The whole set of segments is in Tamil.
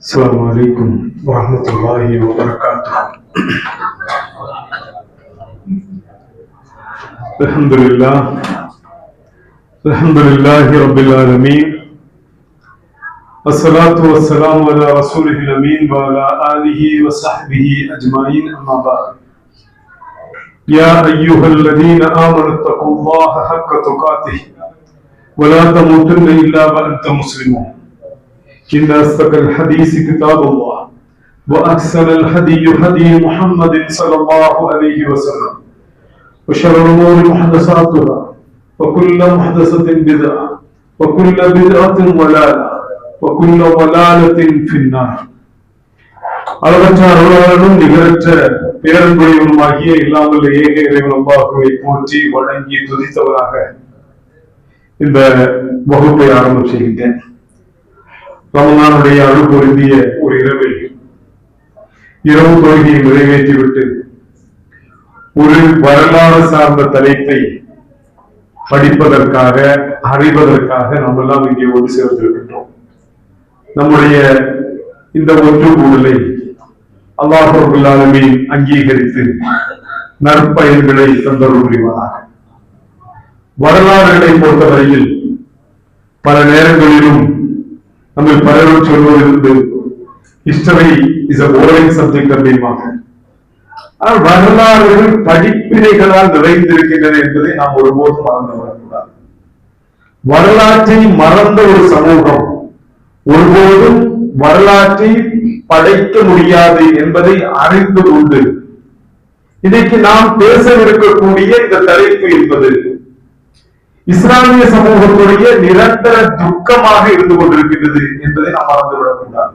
السلام عليكم ورحمة الله وبركاته. الحمد لله رب العالمين، الصلاة والسلام على رسوله الأمين وعلى آله وصحبه أجمعين، أما بعد. يا أيها الذين آمنوا اتقوا الله حق تقاته ولا تموتن إلا وأنتم مسلمون. إن أصدق الحديث كتاب الله وأحسن الهدي هدي محمد صلى الله عليه وسلم وشر الأمور محدثاتها وكل محدثة بدعة وكل بدعة ضلالة وكل ضلالة في النار. அளவற்ற அருளாளனும் நிகரற்ற பேரன்புடையவனுமாகிய இல்லாமல் ஏக இறைவன் அல்லாஹ்வை போற்றி வணங்கி துதித்தவராக இந்த வகுப்பை ஆரம்பம் செய்கின்றேன். ரமலானுடைய அருள் பொருந்திய ஒரு இரவில் இரவு தொழுகையை நிறைவேற்றிவிட்டு ஒரு வரலாறு சார்ந்த தலைப்பை படிப்பதற்காக அறிவதற்காக நாம் எல்லாம் இங்கே ஒன்று சேர்ந்திருக்கின்றோம். நம்முடைய இந்த ஒன்று கூடலை அல்லாஹ் ரப்பல் ஆலமீன் அங்கீகரித்து நற்பயன்களை தந்தருள் புரிவதாக. வரலாறுகளை பொறுத்தவரையில் பல நேரங்களிலும் நம்ம பலரும் சொல்வது history is a boring subject அப்படிம்பாங்க. ஆனால் வரலாறுகள் படிப்பினைகளால் நிறைந்திருக்கின்றன என்பதை நாம் ஒருபோதும் மறந்து வரக்கூடாது. வரலாற்றை மறந்த ஒரு சமூகம் ஒருபோதும் வரலாற்றை படைக்க முடியாது என்பதை அறிந்து கொண்டு இன்னைக்கு நாம் பேசவிருக்கக்கூடிய இந்த தலைப்பு என்பது இஸ்லாமிய சமூகத்துடைய நிரந்தர துக்கமாக இருந்து கொண்டிருக்கின்றது என்பதை நாம் மறந்துவிடக்கூடாது.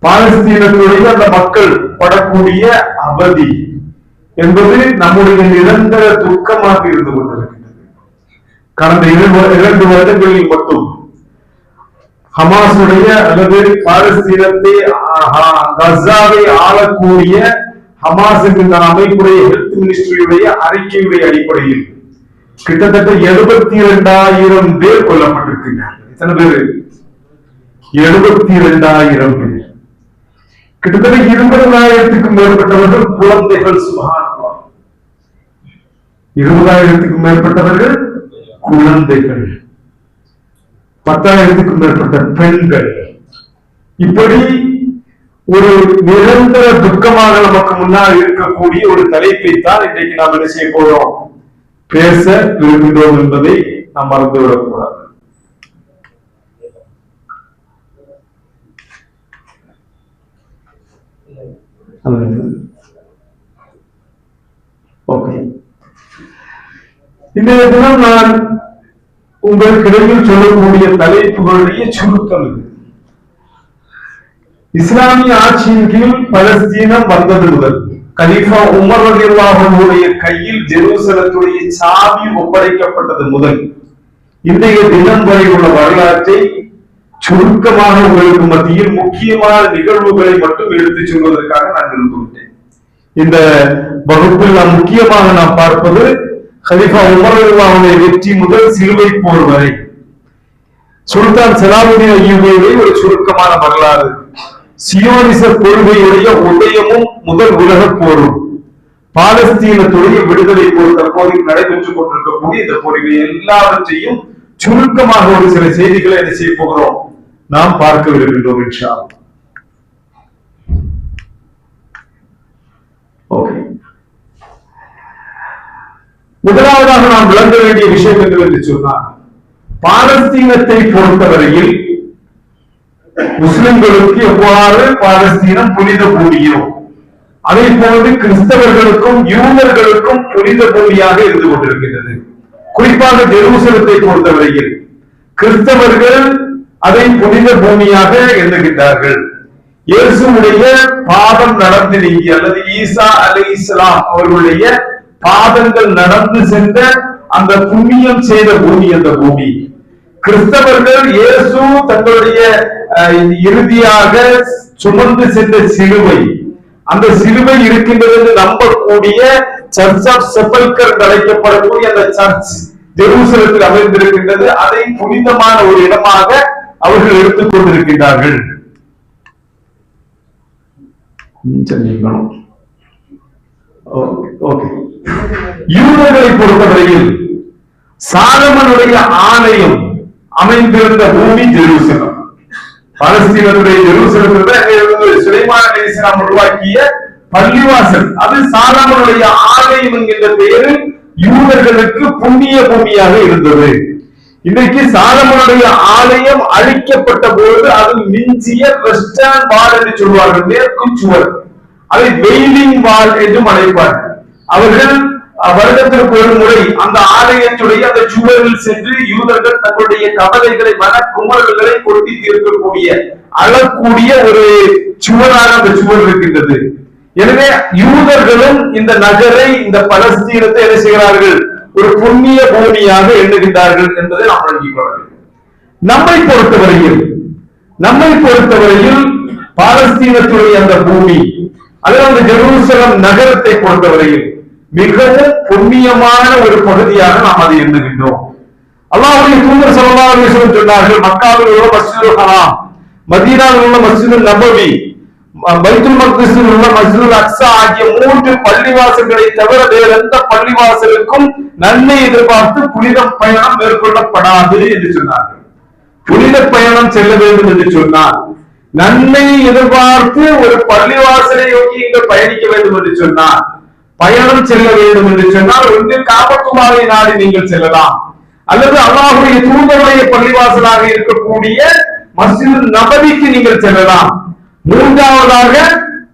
பாலஸ்தீனத்துடைய அந்த மக்கள் படக்கூடிய அவதி என்பது நம்முடைய நிரந்தர துக்கமாக இருந்து கொண்டிருக்கின்றது. கடந்த 2 வருடங்களில் மட்டும் ஹமாஸுடைய அல்லது பாலஸ்தீனத்தை கஸாவை ஆளக்கூடிய ஹமாஸ் என்கின்ற அமைப்புடைய ஹெல்த் மினிஸ்ட்ரியுடைய அறிக்கையுடைய அடிப்படையில் கிட்டத்தட்ட 72,000 பேர் கொல்லப்பட்டிருக்கிறார்கள். எத்தனை பேர்? 72,000 பேர். கிட்டத்தட்ட 20,000க்கும் மேற்பட்டவர்கள் குழந்தைகள். சுப்ஹானல்லாஹ், 20,000க்கும் மேற்பட்டவர்கள் குழந்தைகள், 10,000க்கும் மேற்பட்ட பெண்கள். இப்படி ஒரு நிரந்தர துக்கமாக நமக்கு முன்னால் இருக்கக்கூடிய ஒரு தலைப்பை தான் இன்றைக்கு நாம் என்ன செய்ய போறோம், பேச விரும்புகிறோம் என்பதை நாம் மறந்துவிடக்கூடாது. இன்றைய தினம் நான் உங்களுக்கிடையில் சொல்லக்கூடிய தலைப்புகளுடைய சுருக்கம் இது. இஸ்லாமிய ஆட்சியின் கீழ் பலஸ்தீனம் வந்தது முதல் கலீஃபா உமர் ரலியல்லாஹு அன்ஹுடைய கையில் ஜெருசலத்துடைய சாவி ஒப்படைக்கப்பட்டது முதல் இன்றைய தினம் வரை உள்ள வரலாற்றை சுருக்கமாக உங்களுக்கு மத்தியில் முக்கியமான நிகழ்வுகளை மட்டும் எடுத்துச் சொல்வதற்காக நான் விரும்புகிறேன். இந்த வகுப்பில் நாம் முக்கியமாக நாம் பார்ப்பது கலீஃபா உமர் ரலியல்லாஹு அன்ஹுடைய வெற்றி முதல் சிலுவை போர் வரை சுல்தான் சலாவுதீன் அய்யூபியுடைய ஒரு சுருக்கமான வரலாறு, சியோனிச கொள்கையுடைய உதயமும் முதல் உலக போரும், பாலஸ்தீனத்துடைய விடுதலை போர் தற்போது நடைபெற்றுக் கொண்டிருக்கக்கூடிய இந்த போர்கள் எல்லாவற்றையும் சுருக்கமாக ஒரு சில செய்திகளை என்ன செய்ய போகிறோம், நாம் பார்க்க விரும்புகின்றோம் இன்ஷா அல்லாஹ். முதலாவதாக நாம் விளங்க வேண்டிய விஷயம் என்று சொன்னால், பாலஸ்தீனத்தை பொறுத்தவரையில் முஸ்லிம்களுக்கு எவ்வாறு பாலஸ்தீனம் புனித பூமியோ அதை போன்று கிறிஸ்தவர்களுக்கும் யூதர்களுக்கும் புனித பூமியாக இருந்து கொண்டிருக்கின்றது. குறிப்பாக ஜெருசலத்தை பொறுத்தவரையில் கிறிஸ்தவர்கள் அதை புனித பூமியாக எண்ணுகின்றார்கள். இயேசுவுடைய பாதம் நடந்து நீங்கி அல்லது ஈசா அலைஹிஸ்ஸலாம் அவர்களுடைய பாதங்கள் நடந்து சென்ற அந்த புண்ணியம் செய்த பூமி அந்த பூமி. கிறிஸ்தவர்கள் இயேசு தங்களுடைய இறுதியாக சுமந்து சென்ற சிலுவை, அந்த சிலுவை இருக்கின்றது என்று நம்பக்கூடிய சர்ச் ஆஃப் செப்பல்கர் அழைக்கப்படக்கூடிய அந்த சர்ச் ஜெருசலத்தில் அமைந்திருக்கின்றது. அதை புனிதமான ஒரு இடமாக அவர்கள் எடுத்துக் கொண்டிருக்கின்றார்கள். யூதர்களை பொறுத்தவரையில் சாலமனுடைய ஆலயம் அமைந்திருந்த பூமி ஜெருசலம். பாலஸ்தீனத்துடைய ஜெருசலத்தில் சுலைமான் அலைஹிஸ்ஸலாம் உருவாக்கிய பள்ளிவாசல், அது சாலமனுடைய ஆலயம் என்கின்ற பெயரில் யூதர்களுக்கு புண்ணிய பூமியாக இருந்தது. இன்றைக்கு சாலமனுடைய ஆலயம் அழிக்கப்பட்ட போது அதில் மிஞ்சிய வெஸ்டர்ன் வால் என்று சொல்வார்கள், மேற்கு சுவர், அதை வெயிலிங் வால் என்றும் அழைப்பார்கள். அவர்கள் வருடத்திற்கு ஒரு முறை அந்த ஆலயத்துடைய அந்த சுவரில் சென்று யூதர்கள் தங்களுடைய கவலைகளை, மனக்குமரல்களை கொட்டி தீர்க்கக்கூடிய அழக்கூடிய ஒரு சுவராக அந்த சுவர் இருக்கின்றது. எனவே யூதர்களும் இந்த நகரை, இந்த பலஸ்தீனத்தை என்ன செய்கிறார்கள்? ஒரு புண்ணிய பூமியாக எண்ணுகின்றார்கள் என்பதை நாம் விளங்கிக் கொள்ள வேண்டும். நம்மை பொறுத்தவரையில் பாலஸ்தீனத்துடைய அந்த பூமி, அதில் அந்த ஜெருசலம் நகரத்தை பொறுத்தவரையில் மிகவும் புண்ணியமான ஒரு பகுதியாக நாம் அதை எண்ணுகின்றோம். அல்லாஹ்வுடைய தூதர் ஸல்லல்லாஹு அலைஹி வஸல்லம் சொன்னார்கள், மக்காவில் உள்ள மஸ்ஜிதுல் ஹராம், மதீனாவில் உள்ள மஸ்ஜிதுல் நபவி, பைத்துல் மக்திஸில் உள்ள மஸ்ஜிதுல் அக்ஸா ஆகிய 3 பள்ளிவாசல்களை தவிர வேறு எந்த பள்ளிவாசலுக்கும் நன்மை எதிர்பார்த்து புனித பயணம் மேற்கொள்ளப்படாது என்று சொன்னார்கள். புனித பயணம் செல்ல வேண்டும் என்று சொன்னார், நன்மை எதிர்பார்த்து ஒரு பள்ளிவாசலை நோக்கி நீங்கள் பயணிக்க வேண்டும் என்று சொன்னார், பயணம் செல்ல வேண்டும் என்று சொன்னால் ஒன்று காபத்துல்லாவை நாடி நீங்கள் செல்லலாம், அல்லது அல்லாஹ்வுடைய தூதருடைய பள்ளிவாசலாக இருக்கக்கூடிய மஸ்ஜிதுல் நபவிக்கு நீங்கள் செல்லலாம். மூன்றாவதாக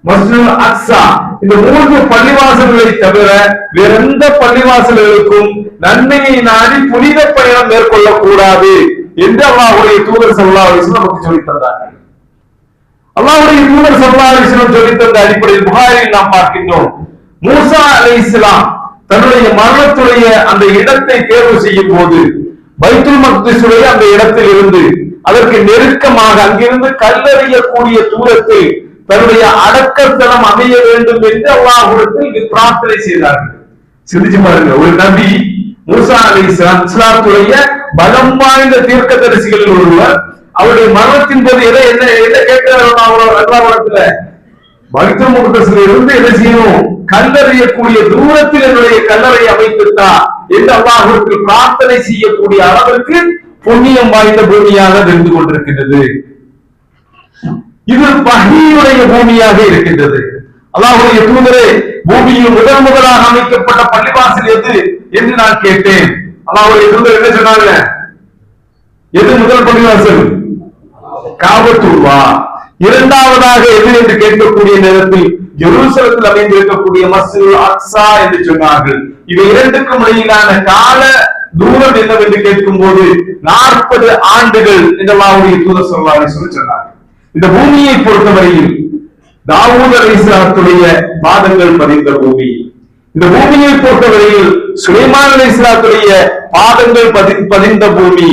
மஸ்ஜிதுல் அக்ஸா. இந்த 3 பள்ளிவாசல்களை தவிர வேற எந்த பள்ளிவாசல்களுக்கும் நன்மையை நாடி புனித பயணம் மேற்கொள்ளக்கூடாது என்று அல்லாஹ்வுடைய தூதர் ஸல்லல்லாஹு அலைஹி வஸல்லம் நமக்கு சொல்லித் தந்தார்கள். அல்லாஹ்வுடைய தூதர் ஸல்லல்லாஹு அலைஹி வஸல்லம் சொல்லித் தந்த அடிப்படையில் புகாரில் நாம் பார்க்கின்றோம், மூசா அலைஹிஸ்ஸலாம் தன்னுடைய மரணத்துடைய அந்த இடத்தை தேர்வு செய்யும் போது பைத்துல் மக்திஸுடைய அந்த இடத்தில் இருந்து அதற்கு நெருக்கமாக அங்கிருந்து கல்லறியக்கூடிய தூரத்தில் தன்னுடைய அடக்கத்தலம் அமைய வேண்டும் என்று அல்லாஹ்விடத்தில் பிரார்த்தனை செய்தார்கள். சிந்திச்சு பாருங்க, ஒரு நபி மூசா அலைஹிஸ்ஸலாம் இஸ்லாத்துடைய பலம் வாய்ந்த தீர்க்கதரிசிகளில் ஒருவர், அவருடைய மரணத்தின் போது என்ன கேட்கிறார் அல்லாஹ்விடத்துல? பைத்துல் மக்திஸில் இருந்து என்ன செய்யணும்? கல்லறியக்கூடிய தூரத்தில் என்னுடைய கல்லறை அமைத்துட்டா என்று அல்லாஹ்விற்கு பிரார்த்தனை செய்யக்கூடிய அளவிற்கு புண்ணியம் வாய்ந்த பூமியாக இருந்து கொண்டிருக்கின்றது. இது வஹீயுடைய பூமியாக இருக்கின்றது. அல்லாஹ்வுடைய தூதரே, பூமியில் முதலாக அமைக்கப்பட்ட பள்ளிவாசல் எது என்று நான் கேட்டேன். அல்லாஹ்வுடைய தூதர் என்ன சொன்னாங்க? எது முதல் பள்ளிவாசல்? காபத்துல்லா. இரண்டாவதாக எது என்று கேட்கக்கூடிய நேரத்தில் ஜெருசலத்தில் அமைந்திருக்கக்கூடிய மஸ்ஜிதுல் அக்ஸா என்று சொன்னார்கள். இவை இரண்டுக்கும் இடையிலான கால தூரம் என்னவென்று கேட்கும் போது 40 ஆண்டுகள் என்று அல்லாஹ்வுடைய தூதர் ஸல்லல்லாஹு அலைஹி வஸல்லம் சொன்னார்கள். இந்த பூமியை பொறுத்தவரையில் தாவூத் அலைஹிஸ்ஸலாத்துடைய பாதங்கள் பதிந்த பூமி, இந்த பூமியை பொறுத்தவரையில் சுலைமான் அலைஹிஸ்ஸலாத்துடைய பாதங்கள் பதிந்த பூமி,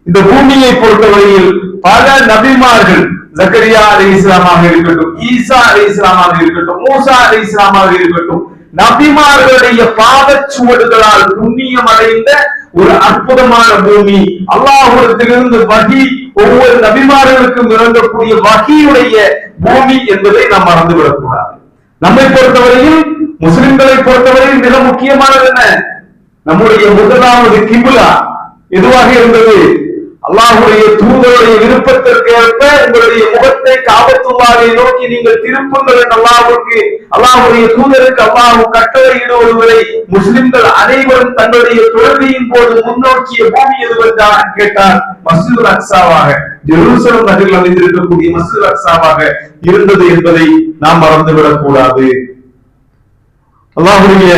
இந்த பூமியை பொறுத்தவரையில் பல நபிமார்கள், ஜக்கரியா அலைஹிஸ்ஸலாமாக இருக்கட்டும், ஈசா அலைஹிஸ்ஸலாமாக இருக்கட்டும், மூசா அலைஹிஸ்ஸலாமாக இருக்கட்டும், நபிமார்களுடைய பாதச்சுவடுகளால் புண்ணியம் அடைந்த ஒரு அற்புதமான பூமி. அல்லாஹ்விடத்திலிருந்து வஹி ஒவ்வொரு நபிமார்களுக்கும் இறங்கக்கூடிய வஹியுடைய பூமி என்பதை நாம் மறந்துவிடக் கூடாது. நம்மை பொறுத்தவரையில், முஸ்லிம்களை பொறுத்தவரையில் மிக முக்கியமானது என்ன? நம்முடைய முதலாவது கிப்லா எதுவாக இருந்தது? அல்லாஹ்வுடைய தூதருடைய விருப்பத்திற்கு ஏற்ப உங்களுடைய முகத்தை காபத்துல்லாவை நோக்கி நீங்கள் திருப்புங்கள் என்ற அல்லாஹ்வுடைய தூதருக்கு அல்லாஹ் கட்டளையிடுவதை முஸ்லிம்கள் அனைவரும் தங்களுடைய தொழுகையின் போது முன்னோக்கிய பூமி எதுவென்றால் கேட்டால் மஸ்ஜிதுல் அக்ஸாவாக, ஜெருசலம் நகரில் அமைந்திருக்கக்கூடிய மஸ்ஜிதுல் அக்ஸாவாக இருந்தது என்பதை நாம் மறந்துவிடக் கூடாது. அல்லாஹ்வுடைய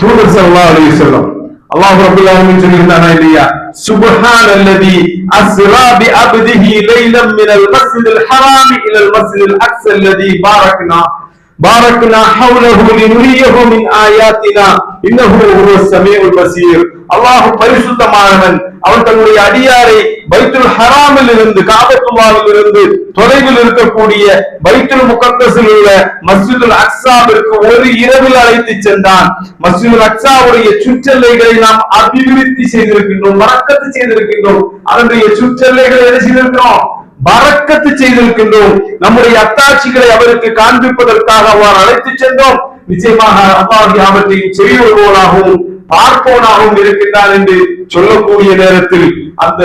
தூதர் ஸல்லல்லாஹு அலைஹி வஸல்லம் அல்லாஹ் ரப்பல் ஆலமீன் சொல்கிறானா இல்லையா? சுப்ஹானல்லதி அஸ்ரா பி அப்திஹி லைலம் மினல் மஸ்ஜிதில் ஹராமி இலல் மஸ்ஜிதில் அக்ஸா அல்லதி பாரக்னா ஹவ்லஹு லினுரியஹு மின் ஆயாத்தினா இன்னஹு ஹுவஸ் ஸமீஉல் பஸீர். அல்லாஹ் பரிசுத்தமானவன். அவன் தன்னுடைய அடியாரை பைத்துல் ஹராமில் இருந்து, காபத்துல்லாஹில் இருந்து தொலைவில் இருக்கக்கூடிய பைத்துல் முகத்தஸில் உள்ள மஸ்ஜிதுல் அக்ஸாவிற்கு ஒரு இரவில் அழைத்து சென்றான். மஸ்ஜிதுல் அக்ஸாவுடைய சுற்றெல்லைகளை நாம் அபிவிருத்தி செய்திருக்கின்றோம், பரக்கத்து செய்திருக்கின்றோம். அதனுடைய சுற்றெல்லைகளை என்ன செய்திருக்கிறோம்? பரக்கத்து செய்திருக்கின்றோம். நம்முடைய அத்தாட்சிகளை அவருக்கு காண்பிப்பதற்காக அவர் அழைத்து சென்றோம். நிச்சயமாக அல்லாஹ் அவற்றையும் செய்வனாகவும் பார்ப்பவனாகவும் இருக்கின்றான் என்று சொல்லக்கூடிய நேரத்தில் அந்த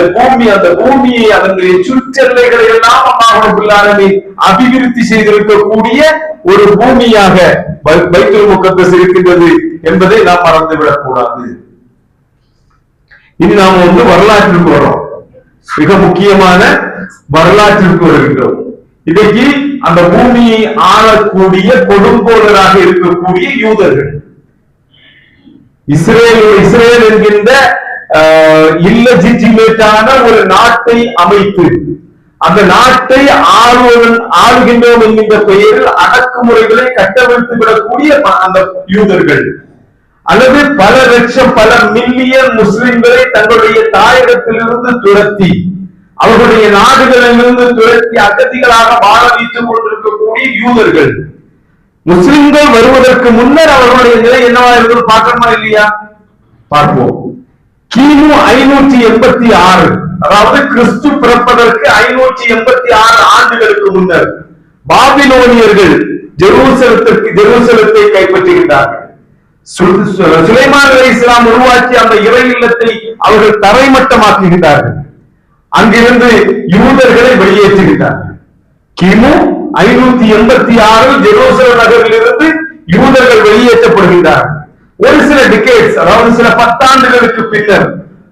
பூமியை அதனுடைய சுற்றெல்லைகளை எல்லாம் அல்லாஹ் ரப்பல் ஆலமீன் அபிவிருத்தி செய்திருக்கக்கூடிய ஒரு பூமியாக பைத்துல் முகத்தஸ் இருக்கின்றது என்பதை நாம் மறந்துவிடக் கூடாது. இனி நாம் வரலாற்றிற்கு வரோம். மிக முக்கியமான வரலாற்றிற்கு வருகின்றோம். இன்றைக்கு அந்த பூமியை ஆளக்கூடிய கொடுங்கோலராக இருக்கக்கூடிய யூதர்கள் இஸ்ரேல் என்கின்ற இல்லெஜிட்டிமேட்டான ஒரு நாட்டை அமைத்து அந்த நாட்டை ஆளுகின்றோம் என்கின்ற பெயரில் அடக்குமுறைகளை கட்டவிழ்த்து விடக்கூடிய அந்த யூதர்கள், அல்லது பல லட்சம் பல மில்லியன் முஸ்லிம்களை தங்களுடைய தாயகத்திலிருந்து துரத்தி அவர்களுடைய நாடுகளிலிருந்து துரத்தி அகதிகளாக வாழ வைத்துக் கொண்டிருக்கக்கூடிய யூதர்கள், முஸ்லிம்கள் வருவதற்கு முன்னர் அவர்களுடைய நிலை என்னவா இருந்தது பார்க்கணுமா இல்லையா? பார்ப்போம். கிமு 586, அதாவது கிறிஸ்து பிறப்பதற்கு 586 ஆண்டுகளுக்கு முன்னர் பாபிலோனியர்கள் ஜெருசலத்தை கைப்பற்றுகின்றார்கள். சுலைமான் அலைஹிஸ்ஸலாம் உருவாக்கி அந்த இறை இல்லத்தை அவர்கள் தரைமட்டமாக்குகின்றார்கள். அங்கிருந்து யூதர்களை வெளியேற்றுகின்றார்கள். கிமு 586 ஜெருசலம் நகரில் இருந்து யூதர்கள் வெளியேற்றப்படுகின்றார்கள். ஒரு சில டிகேட்ஸ், அதாவது சில பத்தாண்டுகளுக்கு பின்னர்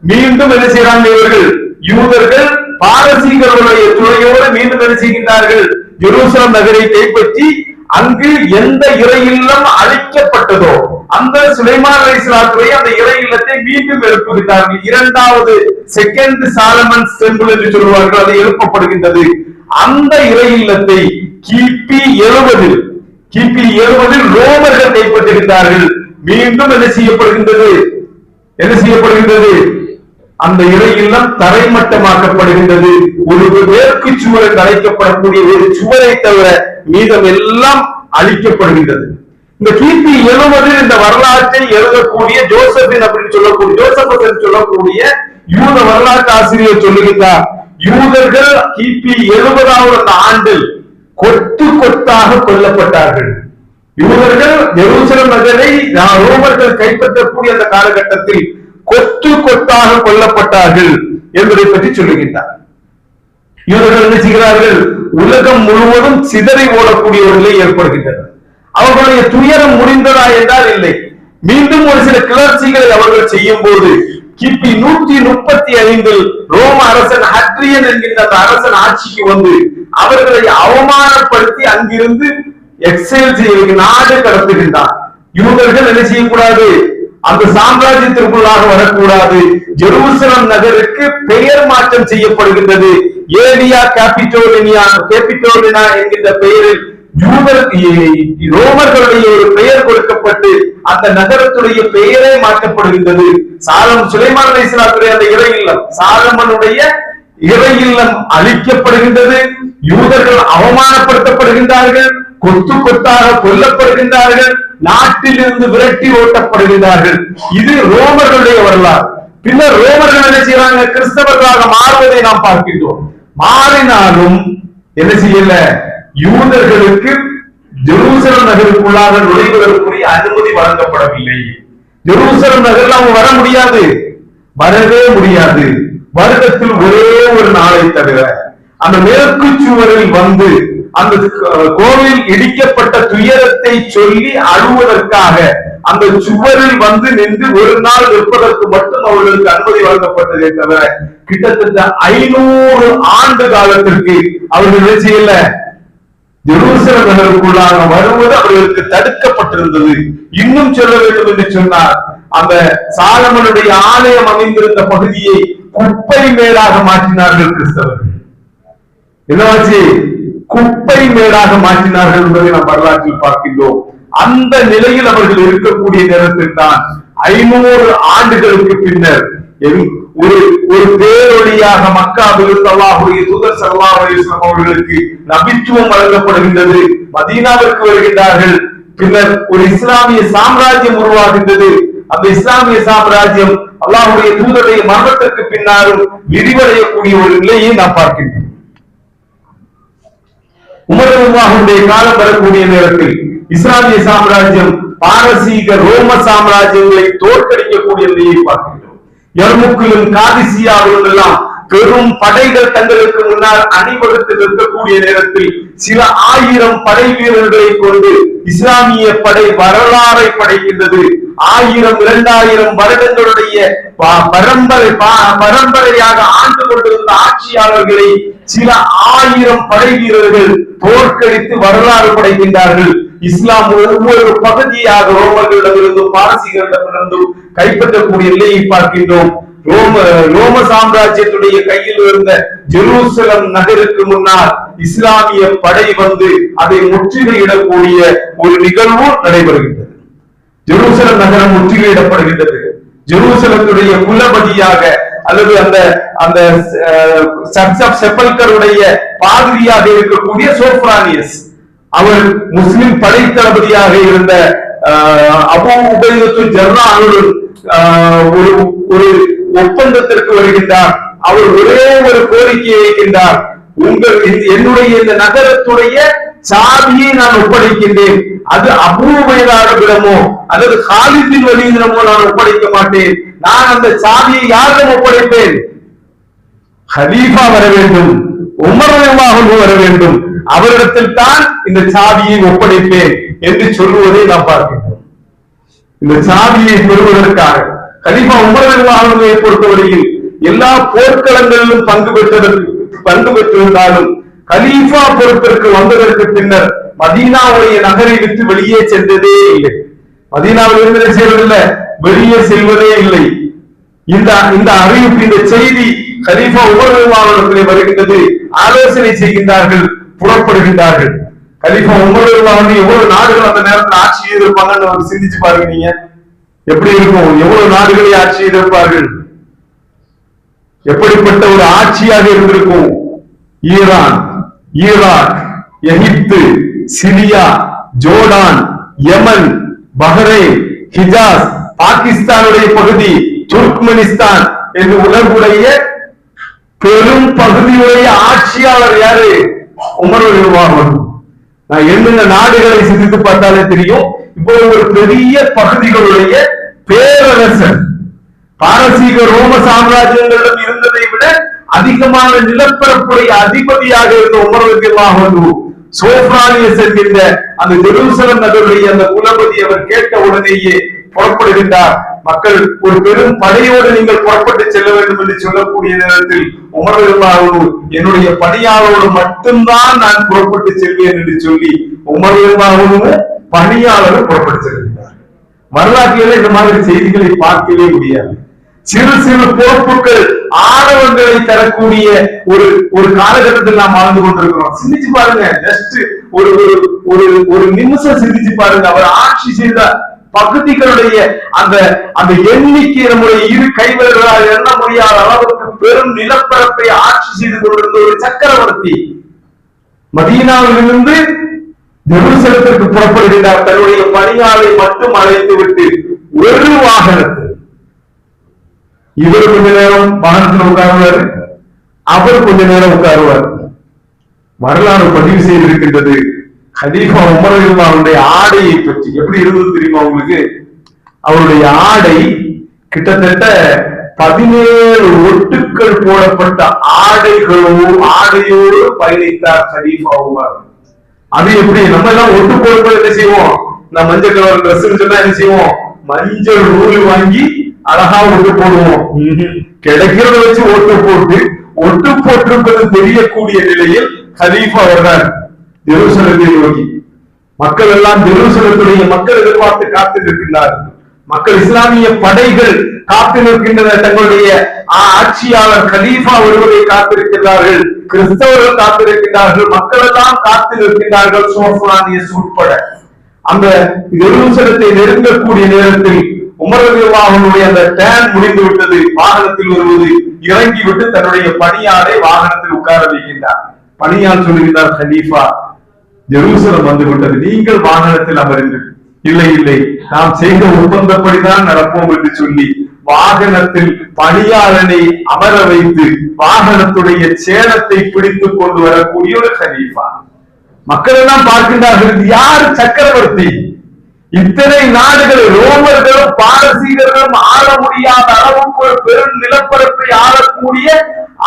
மீண்டும் என்ன செய்யறாங்க? இவர்கள் யூதர்கள் பாரசீகர்களுடைய துணையோடு மீண்டும் என்ன செய்கின்றார்கள்? ஜெருசலம் நகரை கைப்பற்றி அங்கு எந்த இறை இல்லம் அழிக்கப்பட்டதோ அந்த சுலைமான் அலைஹிஸ்ஸலாத்துடைய அந்த இறை இல்லத்தை மீண்டும் எழுப்புகிறார்கள். இரண்டாவது செகண்ட் சாலமன் டெம்பிள் என்று சொல்வார்கள், அது எழுப்பப்படுகின்றது. அந்த இறை இல்லத்தை கிபி 70 ரோமர்கள் கைப்பற்றுகின்றார்கள். மீண்டும் என்ன செய்யப்படுகின்றது? அந்த இறை இல்லம் தரைமட்டமாக்கப்படுகின்றது. ஒரு மேற்கு சுவர் என்று அழைக்கப்படக்கூடிய ஒரு சுவரை தவிர மீதம் எல்லாம் அழிக்கப்படுகின்றது. இந்த கிபி 70 இந்த வரலாற்றை எழுதக்கூடிய ஜோசபின் அப்படின்னு சொல்லக்கூடிய யூத வரலாற்று ஆசிரியர் சொல்லுகின்றார், யூதர்கள் கிபி 70வது அந்த ஆண்டில் கொத்து கொத்தாக கொல்லப்பட்டார்கள். யூதர்கள் ஜெருசலம் நகரை ரோமர்கள் கைப்பற்றக்கூடிய அந்த காலகட்டத்தில் கொத்து கொத்தாக கொல்லப்பட்டார்கள் என்பதை பற்றி சொல்லுகின்றார். யூதர்கள் என்ன செய்கிறார்கள்? உலகம் முழுவதும் சிதறி ஓடக்கூடிய ஒரு நிலை ஏற்படுகின்றனர். அவர்களுடைய துயரம் முடிந்ததா என்றால் இல்லை. மீண்டும் ஒரு சில கிளர்ச்சிகளை அவர்கள் செய்யும் போது கிபி 135 ரோம அரசன் ஹட்ரியன் என்கின்ற அந்த அரசன் ஆட்சிக்கு வந்து அவர்களை அவமானப்படுத்தி அங்கிருந்து எக்ஸைல் செய்ய நாடு கடத்துகின்றார். யூதர்கள் என்ன செய்யக்கூடாது? அந்த சாம்ராஜ்யத்திற்குள்ளாக வரக்கூடாது. ஜெருசலம் நகருக்கு பெயர் மாற்றம் செய்யப்படுகின்றது. ஏலியா கேபிட்டோலினா என்கின்ற பெயரில் ரோமர்களுடைய ஒரு பெயர் கொடுக்கப்பட்டு அந்த நகரத்துடைய பெயரே மாற்றப்படுகின்றது. சுலைமான் அலைஹிஸ்ஸலாத்துடைய அந்த இறை இல்லம், சாலமனுடைய இறை இல்லம் அழிக்கப்படுகின்றது. யூதர்கள் அவமானப்படுத்தப்படுகின்றார்கள், கொத்து கொத்தாக கொல்லப்படுகின்றார்கள், நாட்டிலிருந்து விரட்டி ஓட்டப்படுகின்றார்கள். இது ரோமர்களுடைய வரலாறு. பின்னர் ரோமர்கள் என்ன செய்யறாங்க? கிறிஸ்தவர்களாக மாறுவதை நாம் பார்க்கின்றோம். மாறினாலும் என்ன செய்யல? யூதர்களுக்கு ஜெருசலம் நகருக்குள்ளாக நுழைவதற்குரிய அனுமதி வழங்கப்படவில்லை. ஜெருசலம் நகரில் அவங்க வர முடியாது, வரவே முடியாது. வருடத்தில் ஒரே ஒரு நாளை தவிர அந்த மேற்கு சுவரில் வந்து அந்த கோவில் இடிக்கப்பட்ட துயரத்தை சொல்லி அழுவதற்காக அந்த சுவரில் வந்து நின்று ஒரு நாள் நிற்பதற்கு மட்டும் அவர்களுக்கு அனுமதி வழங்கப்பட்டதே தவிர கிட்டத்தட்ட 500 ஆண்டு காலத்திற்கு அவர்கள் என்ன செய்யல? ஜெருசலம் நகருக்குள்ளாக வருவது அவர்களுக்கு தடுக்கப்பட்டிருந்தது. இன்னும் சொல்ல வேண்டும் என்று சொன்னார், அந்த சாலமனுடைய ஆலயம் அமைந்திருந்த பகுதியை குப்பை மேடாக மாற்றினார்கள் கிறிஸ்தவர்கள். என்னவாச்சு? குப்பை மேடாக மாற்றினார்கள் என்பதை நாம் வரலாற்றில் பார்க்கின்றோம். அந்த நிலையில் அவர்கள் இருக்கக்கூடிய நேரத்தில் தான் 500 ஆண்டுகளுக்கு பின்னர் ஒரு ஒரு பேரொழியாக மக்காவிலிருந்து அல்லாஹ்வுடைய தூதர் ஸல்லல்லாஹு அலைஹி வஸல்லம் அவர்களுக்கு நபித்துவம் வழங்கப்படுகின்றது. மதீனாவிற்கு வருகின்றார்கள். பின்னர் ஒரு இஸ்லாமிய சாம்ராஜ்யம் உருவாகின்றது. அந்த இஸ்லாமிய சாம்ராஜ்யம் அல்லாஹ்வுடைய தூதருடைய மரணத்திற்கு பின்னாலும் விரிவடையக்கூடிய ஒரு நிலையை நாம் பார்க்கின்றோம். உமர் ரலியல்லாஹுடைய காலம் வரக்கூடிய நேரத்தில் இஸ்லாமிய சாம்ராஜ்யம் பாரசீக ரோம சாம்ராஜ்யங்களை தோற்கடிக்கக்கூடிய நிலையை பார்க்கின்றோம். யர்முக்கிலும் காதிசியாவிலும் எல்லாம் பெரும் படைகள் தங்களுக்கு முன்னால் அணிவகுத்து நிற்கக்கூடிய நேரத்தில் சில 1000 படை வீரர்களை கொண்டு இஸ்லாமிய படை வரலாறை படைக்கின்றது. 1000 2000 வருடங்களுடைய பரம்பரையாக ஆண்டு கொண்டிருந்த ஆட்சியாளர்களை சில 1000 படை வீரர்கள் தோற்கடித்து வரலாறு படைக்கின்றார்கள். இஸ்லாம் ஒவ்வொரு பகுதியாக ரோமர்களிடமிருந்தும் பாரசீகர்களிடமிருந்தும் கைப்பற்றக்கூடிய நிலையை பார்க்கின்றோம். ரோம சாம்ராஜ்யத்துடைய கையில் இருந்த ஜெருசலம் நகருக்கு முன்னால் இஸ்லாமிய படை வந்து அதை முற்றுகையிடக்கூடிய ஒரு நிகழ்வு நடைபெறுகின்றது. ஜெருசலம் நகரம் முற்றுகையிடப்படுகின்றது. ஜெருசலத்துடைய குலபதியாக அல்லது அந்த சர்ச் ஆஃப் செப்பல்கருடைய பாதிரியாக இருக்கக்கூடிய சோப்ரானியஸ், அவர் முஸ்லிம் படை தளபதியாக இருந்த அபூ உபைதத்து ஜர்ராஹுடன் ஒரு ஒப்பந்தத்திற்கு வருகின்றார். அவர் ஒரே ஒரு கோரிக்கையை வைக்கின்றார், என்னுடைய இந்த நகரத்துடைய சாவியை நான் ஒப்படைக்கின்றேன். அது அபூ உபைதாவிடமோ அல்லது காலித் பின் வலீதிடமோ நான் ஒப்படைக்க மாட்டேன். நான் அந்த சாவியை யாரிடம் ஒப்படைப்பேன்? ஹலீஃபா வர வேண்டும், உமர் ரலியல்லாஹு அன்ஹு வர வேண்டும், அவரிடத்தில் தான் இந்த சாவியை ஒப்படைப்பேன் என்று சொல்லுவதை நாம் பார்க்கின்றோம். இந்த சாவியை பெறுவதற்காக கலீஃபா உமர் ரலியல்லாஹு அன்ஹுவை பொறுத்தவரையில் எல்லா போர்க்களங்களிலும் பங்கு பெற்றிருந்தாலும் கலீஃபா பொறுப்பிற்கு வந்ததற்கு பின்னர் மதீனாவுடைய நகரை விட்டு வெளியே சென்றதே இல்லை. மதீனாவில் இருந்து செல்வதில்லை, வெளியே செல்வதே இல்லை. இந்த அறிவிப்பு, இந்த செய்தி கலீஃபா உமர் ரலியல்லாஹு அன்ஹுவிலே வருகின்றது. ஆலோசனை செய்கின்றார்கள், புறப்படுகின்றார்கள். கலீஃபா உமர் ரலியல்லாஹு அன்ஹு எவ்வளவு நாடுகள் அந்த நேரத்தில் ஆட்சி செய்திருப்பாங்கன்னு சிந்திச்சு பாருங்க. நீங்க எப்படி இருக்கும்? எவ்வளவு நாடுகளை ஆட்சி செய்திருப்பார்கள்? எப்படிப்பட்ட ஒரு ஆட்சியாக இருந்திருக்கும்? ஈரான், ஈராக், எகிப்து, சிரியா, ஜோர்டான், யமன், பஹ்ரைன், ஹிஜாஸ், பாகிஸ்தானுடைய பகுதி, துர்க்மெனிஸ்தான் என்று உலகுடைய பெரும் பகுதியுடைய ஆட்சியாளர் யாரு? உமர் ரலியல்லாஹு அன்ஹு. நான் எந்தெந்த நாடுகளை சிந்தித்து பார்த்தாலே தெரியும். இப்போ ஒரு பெரிய பகுதிகளுடைய பேரரசர், பாரசீக ரோம சாம்ராஜ்யங்களிடம் இருந்ததை விட அதிகமான நிலப்பரப்புடைய அதிபதியாக இருந்த உமர் ரலியல்லாஹு அன்ஹு சோப்ரானியஸ் என்கின்ற அந்த ஜெருசலம் நகருடைய அந்த குலபதி அவர் கேட்ட உடனேயே புறப்படுகின்றார். மக்கள் ஒரு பெரும் படையோடு நீங்கள் புறப்பட்டு செல்ல வேண்டும் என்று சொல்லக்கூடிய நேரத்தில் உமர் ரலியல்லாஹு அன்ஹு என்னுடைய பணியாளரோடு மட்டும்தான் நான் புறப்பட்டு செல்வேன் என்று சொல்லி உமர் ரலியல்லாஹு அன்ஹு பணியாளர் புறப்பட்டு செல்கின்றார். வரலாற்றிலே இந்த மாதிரி செய்திகளை பார்க்கவே முடியாது. சிறு சிறு பொறுப்புகள் ஆணவங்களை தரக்கூடிய ஒரு காலகட்டத்தில் நாம் வாழ்ந்து கொண்டிருக்கிறோம். சிந்திச்சு பாருங்க, ஜஸ்ட் ஒரு நிமிஷம் சிந்திச்சு பாருங்க. அவர் ஆட்சி செய்த பகுதிகளுடைய அந்த எண்ணிக்கை நம்முடைய இரு கைவிரல்களால் எண்ண முடியாத அளவுக்கு பெரும் நிலப்பரப்பை ஆட்சி செய்து கொண்டிருந்த ஒரு சக்கரவர்த்தி மதீனாவிலிருந்து ஜெருசலத்திற்கு புறப்படுகிறார். தன்னுடைய பணியாளரை மட்டும் அழைத்து விட்டு ஒரு வாகனத்தில், இவர் கொஞ்ச நேரம் வாகனத்தில் உட்காருவார், அவர் கொஞ்ச நேரம் உட்காருவார். வரலாறு பதிவு செய்திருக்கின்றது. கலீஃபா உமர் ரலியல்லாஹு அன்ஹுடைய ஆடையை பற்றி. எப்படி இருந்தது தெரியுமா உங்களுக்கு? அவருடைய ஆடை கிட்டத்தட்ட 17 ஒட்டுக்கள் போடப்பட்ட ஆடையோடு பயணித்தார் கலீஃபா உமர். அது எப்படி? நம்ம எல்லாம் ஒட்டு போடும்போது என்ன செய்வோம்? நான் மஞ்சள் கலர் ட்ரெஸ் சொன்னா என்ன செய்வோம்? மஞ்சள் நூல் வாங்கி அழகா ஒட்டு போடுவோம். கிடைக்கிறத வச்சு ஒட்டு போட்டிருப்பது தெரியக்கூடிய நிலையில் கலீஃபா வர்றார் ஜெருசலத்தை நோக்கி. மக்கள் எல்லாம் ஜெருசலத்துடைய மக்கள் எதிர்பார்த்து காத்து நிற்கின்றார்கள். மக்கள், இஸ்லாமிய படைகள் காத்து நிற்கின்றன. தங்களுடைய ஆட்சியாளர் கலீஃபா ஒருவரை காத்திருக்கிறார்கள். கிறிஸ்தவர்கள் காத்திருக்கிறார்கள். மக்கள் எல்லாம் காத்து நிற்கின்றார்கள், சோப்ரானியஸ் உட்பட. அந்த ஜெருசலத்தை நெருங்கக்கூடிய நேரத்தில் உமர் ரலியல்லாஹு அன்ஹுடைய அந்த டேன் முடிந்து விட்டது. வாகனத்தில் வருவது இறங்கிவிட்டு தன்னுடைய பணியாளை வாகனத்தில் உட்கார வைக்கின்றார். பணியால் சொல்லுகிறார், கலீஃபா ஜெருசலம் வந்து விட்டது, நீங்கள் வாகனத்தில் அமருங்கள். இல்லை இல்லை, நாம் செய்த ஒப்பந்தப்படிதான் நடப்போம் என்று சொல்லி வாகனத்தில் பணியாளனை அமர வைத்து வாகனத்துடைய சேலத்தை பிடித்துக் கொண்டு வரக்கூடிய ஒரு கலீஃபா. மக்கள் எல்லாம் பார்க்கின்றார்கள், யார் சக்கரவர்த்தி? இத்தனை நாடுகள் ரோமர்களும் பாரசீகர்களும் ஆள முடியாத அளவுக்கு ஒரு பெரும் நிலப்பரப்பை ஆளக்கூடிய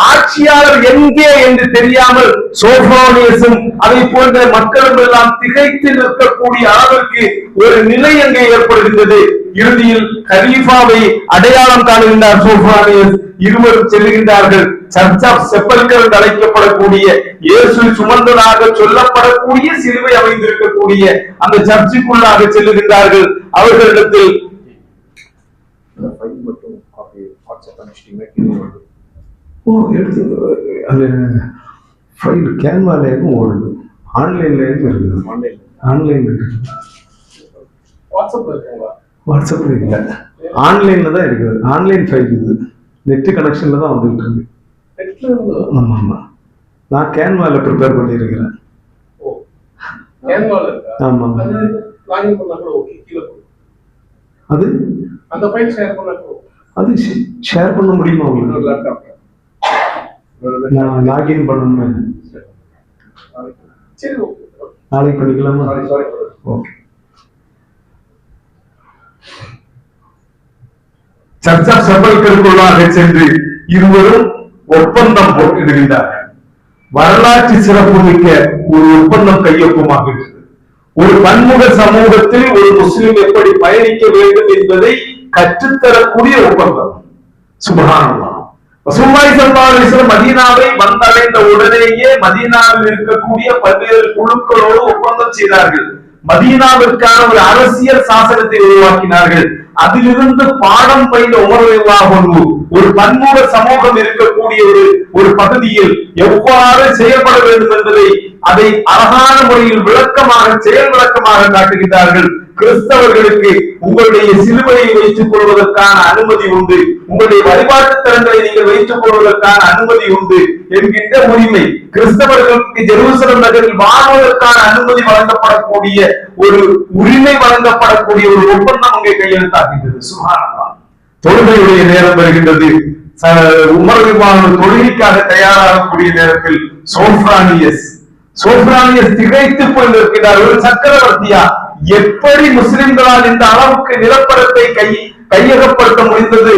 ஆட்சியாளர் எங்கே என்று தெரியாமல் சோஃபோனியஸும் அதை போன்ற மக்களும் எல்லாம் திகைத்து நிற்கக்கூடிய அளவிற்கு ஒரு நிலை அங்கே ஏற்படுகின்றது. இறுதியில் கலீஃபாவை அடையாளம் காணுகின்றார் சோஃபோனியஸ். இருவரும் செல்லுகின்றார்கள். சர்ச் ஆஃப் செப்பல்கர் என்று அழைக்கப்படக்கூடிய இயேசு சுமந்ததாக சொல்லப்படக்கூடிய சிலுவை அமைந்திருக்கக்கூடிய அந்த சர்ச்சுக்குள்ளாக செல்லுகின்றார்கள். அவர்களிடத்தில் கேன்வாலேயும் ஓடுது, ஆன்லைன்லயும் இருக்குது. ஆன்லைன்ல இருக்கு, வாட்ஸ்அப்ல இல்ல, ஆன்லைன்ல தான் இருக்குது. ஆன்லைன் ஃபைல் இது, நெட் கனெக்ஷன்ல தான் வந்துட்டு இருக்கு. ஆமா ஆமா, நான் கேன்வால ப்ரிப்பேர் பண்ணியிருக்கிறேன். ஆமா, அது அது ஷேர் பண்ண முடியுமா உங்களுக்கு? நான் லாகின் பண்ணணும். நாளைக்கு பண்ணிக்கலாமா? ஓகே. சர்ச் ஆஃப் செப்பல்கருக்குள்ளாக சென்று இருவரும் ஒப்பந்தம் போட்டிருக்கின்றார்கள். வரலாற்று சிறப்பு மிக்க ஒரு ஒப்பந்தம் கையொப்பமாகிறது. ஒரு பன்முக சமூகத்தில் ஒரு முஸ்லிம் எப்படி பயணிக்க வேண்டும் என்பதை கற்றுத்தரக்கூடிய ஒப்பந்தம். சுப்ஹானல்லாஹ். ரசூலுல்லாஹி ஸல்லல்லாஹு அலைஹி வஸல்லம் மதீனாவை வந்தடைந்த உடனேயே மதீனாவில் இருக்கக்கூடிய பல்வேறு குழுக்களோடு ஒப்பந்தம் செய்தார்கள். மதீனாவிற்கான ஒரு அரசியல் சாசனத்தை உருவாக்கினார்கள். அதிலிருந்து பாடம் பயின்ற உமர் ரலியல்லாஹு அன்ஹு ஒரு பன்முக சமூகம் இருக்கக்கூடிய ஒரு பகுதியில் எவ்வாறு செயல்பட வேண்டும் என்பதை அதை அழகான முறையில் விளக்கமாக செயல் விளக்கமாக காட்டுகின்றார்கள். கிறிஸ்தவர்களுக்கு உங்களுடைய சிலுவையை வைத்துக் கொள்வதற்கான அனுமதி உண்டு, உங்களுடைய வழிபாட்டு தலங்களை நீங்கள் வைத்துக் கொள்வதற்கான அனுமதி உண்டு என்கின்ற உரிமை, கிறிஸ்தவர்களுக்கு ஜெருசலம் நகரில் வாழ்வதற்கான அனுமதி வழங்கப்படக்கூடிய ஒரு உரிமை வழங்கப்படக்கூடிய ஒரு ஒப்பந்தம் அங்கே கையெழுத்தாகின்றது. சுப்ஹானல்லாஹ். தொழுகையுடைய நேரம் வருகின்றது. உமர் ரலியல்லாஹு தொழுகைக்காக தயாராகக்கூடிய நேரத்தில் சோஃப்ரானியஸ் திகைத்து போய் நிற்கிறார். ஒரு சக்கரவர்த்தியா எப்படி முஸ்லிம்களால் இந்த அளவுக்கு நிலப்பரப்பை கையகப்படுத்த முடிந்தது,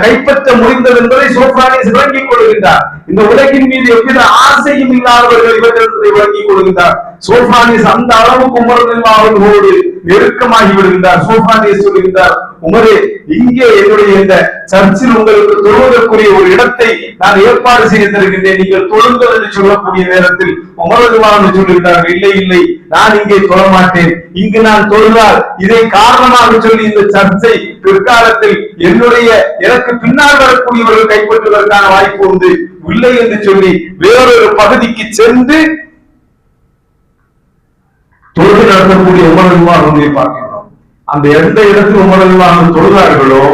கைப்பற்ற முடிந்தது என்பதை சோஃப்ரானியஸ் விளங்கிக் கொள்கின்றார். இந்த உலகின் மீது எவ்வித ஆசையும் இல்லாதவர்கள் இவர்கள் என்பதை விளங்கிக் கொள்கின்றார். சோஃப்ரானியஸ் அந்த அளவுக்கு உமர் ரலியல்லாஹு அன்ஹுவோடு நெருக்கமாகி விடுகின்றார். சோஃப்ரானியஸ் சொல்லுகின்றார், உமரே, இங்கே என்னுடைய இந்த சர்ச்சில் உங்களுக்கு தொழுவதற்குரிய ஒரு இடத்தை நான் ஏற்பாடு செய்து தருகின்றேன், நீங்கள் தொழுங்கள் என்று சொல்லக்கூடிய நேரத்தில் உமர் ரலியல்லாஹு அன்ஹு சொல்லுகின்றார்கள், இல்லை இல்லை, நான் இங்கே தொழ மாட்டேன். இங்கு நான் தொழுதால் இதை காரணமாக சொல்லி இந்த சர்ச்சை பிற்காலத்தில் எனக்கு பின்னால் வரக்கூடியவர்கள் கைப்பற்றுவதற்கான வாய்ப்பு உண்டு, இல்லை என்று சொல்லி வேறொரு பகுதிக்கு சென்று தொழுகை நடத்தக்கூடிய உமர் ரலியல்லாஹு அன்ஹுவை பார்க்கிறோம். அந்த எந்த இடத்தில் உமர் ரலியல்லாஹு அன்ஹு தொழுதார்களோ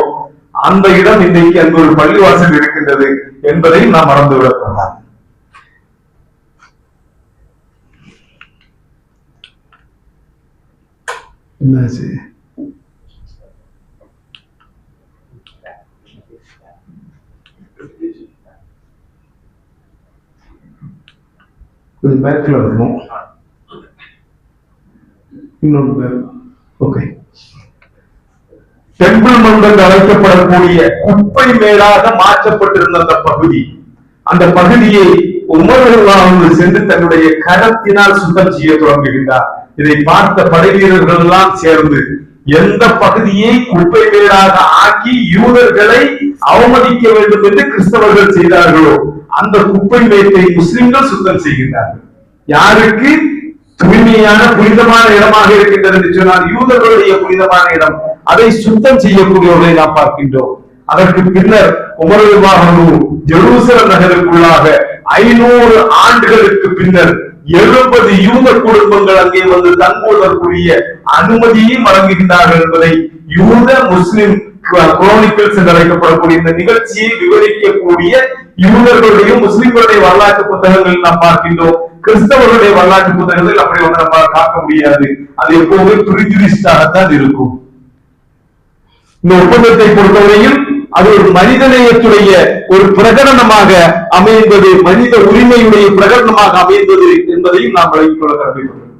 அந்த இடம் இன்றைக்கு அங்கு ஒரு பள்ளிவாசல் இருக்கின்றது என்பதை நாம் மறந்துவிடக் கூடாது. என்னாச்சு? கொஞ்சம் பேக்ல வரணும், இன்னொன்று பேக். ஓகே. டெம்பிள் மவுண்ட் என்று அழைக்கப்படக்கூடிய குப்பை மேலாக மாற்றப்பட்டிருந்த அந்த பகுதியை உமர் ரலியல்லாஹு அன்ஹு சென்று தன்னுடைய கரத்தினால் சுத்தம் செய்ய தொடங்குகின்றார். இதை பார்த்த படை வீரர்கள் எல்லாம் சேர்ந்து எந்த பகுதியை குப்பை மேலாக ஆக்கி யூதர்களை அவமதிக்க வேண்டும் என்று கிறிஸ்தவர்கள் செய்தார்களோ அந்த குப்பை மேட்டை முஸ்லிம்கள் சுத்தம் செய்கின்றார்கள். யாருக்கு? தூய்மையான புனிதமான இடமாக இருக்கின்றது என்று சொன்னால் யூதர்களுடைய புனிதமான இடம், அதை சுத்தம் செய்யக்கூடியவர்களை நாம் பார்க்கின்றோம். அதற்கு பின்னர் உமர் ரலியல்லாஹு அன்ஹு ஜெருசலம் நகருக்குள்ளாக 500 ஆண்டுகளுக்கு பின்னர் 70 யூத குடும்பங்கள் அங்கே வந்து தங்குவதற்குரிய அனுமதியும் வழங்குகின்றார்கள் என்பதை யூத முஸ்லிம் குரோனிக்கல்ஸ் என்று அழைக்கப்படக்கூடிய இந்த நிகழ்ச்சியை விவரிக்கக்கூடிய யூதர்களுடைய முஸ்லிம்களுடைய வரலாற்று புத்தகங்கள் நாம் பார்க்கின்றோம். கிறிஸ்தவர்களுடைய வரலாற்று புத்தகங்கள் அப்படி வந்து நம்ம பார்க்க முடியாது. அது எப்போதுமே பிரிஜுடிஸ்டாகத்தான் இருக்கும். இந்த ஒப்பந்தத்தை பொறுத்தவரையில் அது ஒரு மனிதநேயத்துடைய ஒரு பிரகடனமாக அமைந்தது, மனித உரிமையுடைய பிரகடனமாக அமைந்தது என்பதையும் நாம் விளங்கிக் கொள்ள கடமைப்பட்டோம்.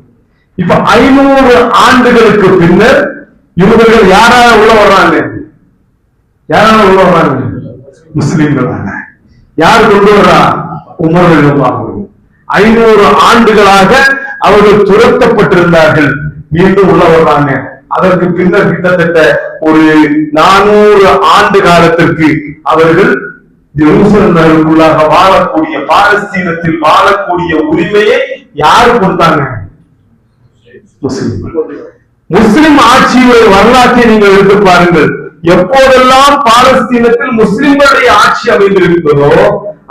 இப்ப 500 ஆண்டுகளுக்கு பின்னர் இவர்கள் யாரால உள்ள வர்றாங்க? யாரால உள்ள வர்றாங்க? முஸ்லிம்களான. யார் கொண்டு வர்றா? உமர் ரலியல்லாஹு அன்ஹு. 500 ஆண்டுகளாக அவர்கள் துரத்தப்பட்டிருந்தார்கள், மீண்டும் உள்ள வர்றாங்க. அதற்கு பின்னர் கிட்டத்தட்ட ஒரு 400 ஆண்டு காலத்திற்கு அவர்கள் ஜெருசலேம் நகருக்குள்ளாக வாழக்கூடிய, பாலஸ்தீனத்தில் வாழக்கூடிய உரிமையை யாரு கொடுத்தாங்க? முஸ்லிம் ஆட்சியுடைய வரலாற்றை நீங்கள் எடுத்து பாருங்கள். எப்போதெல்லாம் பாலஸ்தீனத்தில் முஸ்லிம்களுடைய ஆட்சி அமைந்திருக்கிறதோ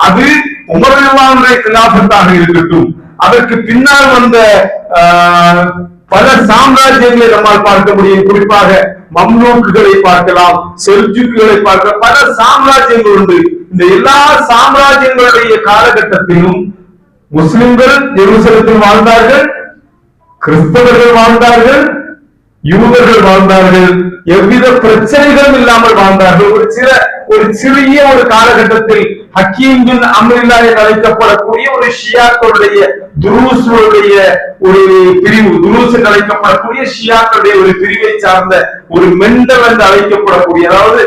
அது உமர் ரலியல்லாஹு கிலாஃபத்தாக இருக்கட்டும், அதற்கு பின்னால் வந்த பல சாம்ராஜ்யங்களை நம்மால் பார்க்க முடியும். குறிப்பாக மம்லூக்குகளை பார்க்கலாம், செல்ஜுக்குகளை பார்க்கலாம், பல சாம்ராஜ்யங்கள் உண்டு. இந்த எல்லா சாம்ராஜ்யங்களுடைய காலகட்டத்திலும் முஸ்லிம்கள் ஜெருசலேத்தில் வாழ்ந்தார்கள், கிறிஸ்தவர்கள் வாழ்ந்தார்கள், யூதர்கள் வாழ்ந்தார்கள். எவ்வித பிரச்சனைகளும் இல்லாமல் வாழ்ந்தார்கள். ஒரு சிறிய ஒரு காலகட்டத்தில் ஹக்கீம் பின் அம்ரில்லா என்று அழைக்கப்படக்கூடிய ஒரு ஷியாக்களுடைய துருஸுடைய ஒரு பிரிவு, துருஸ் என்று அழைக்கப்படக்கூடிய ஷியாக்களுடைய ஒரு பிரிவை சார்ந்த ஒரு மெண்டல் என்று அழைக்கப்படக்கூடிய, அதாவது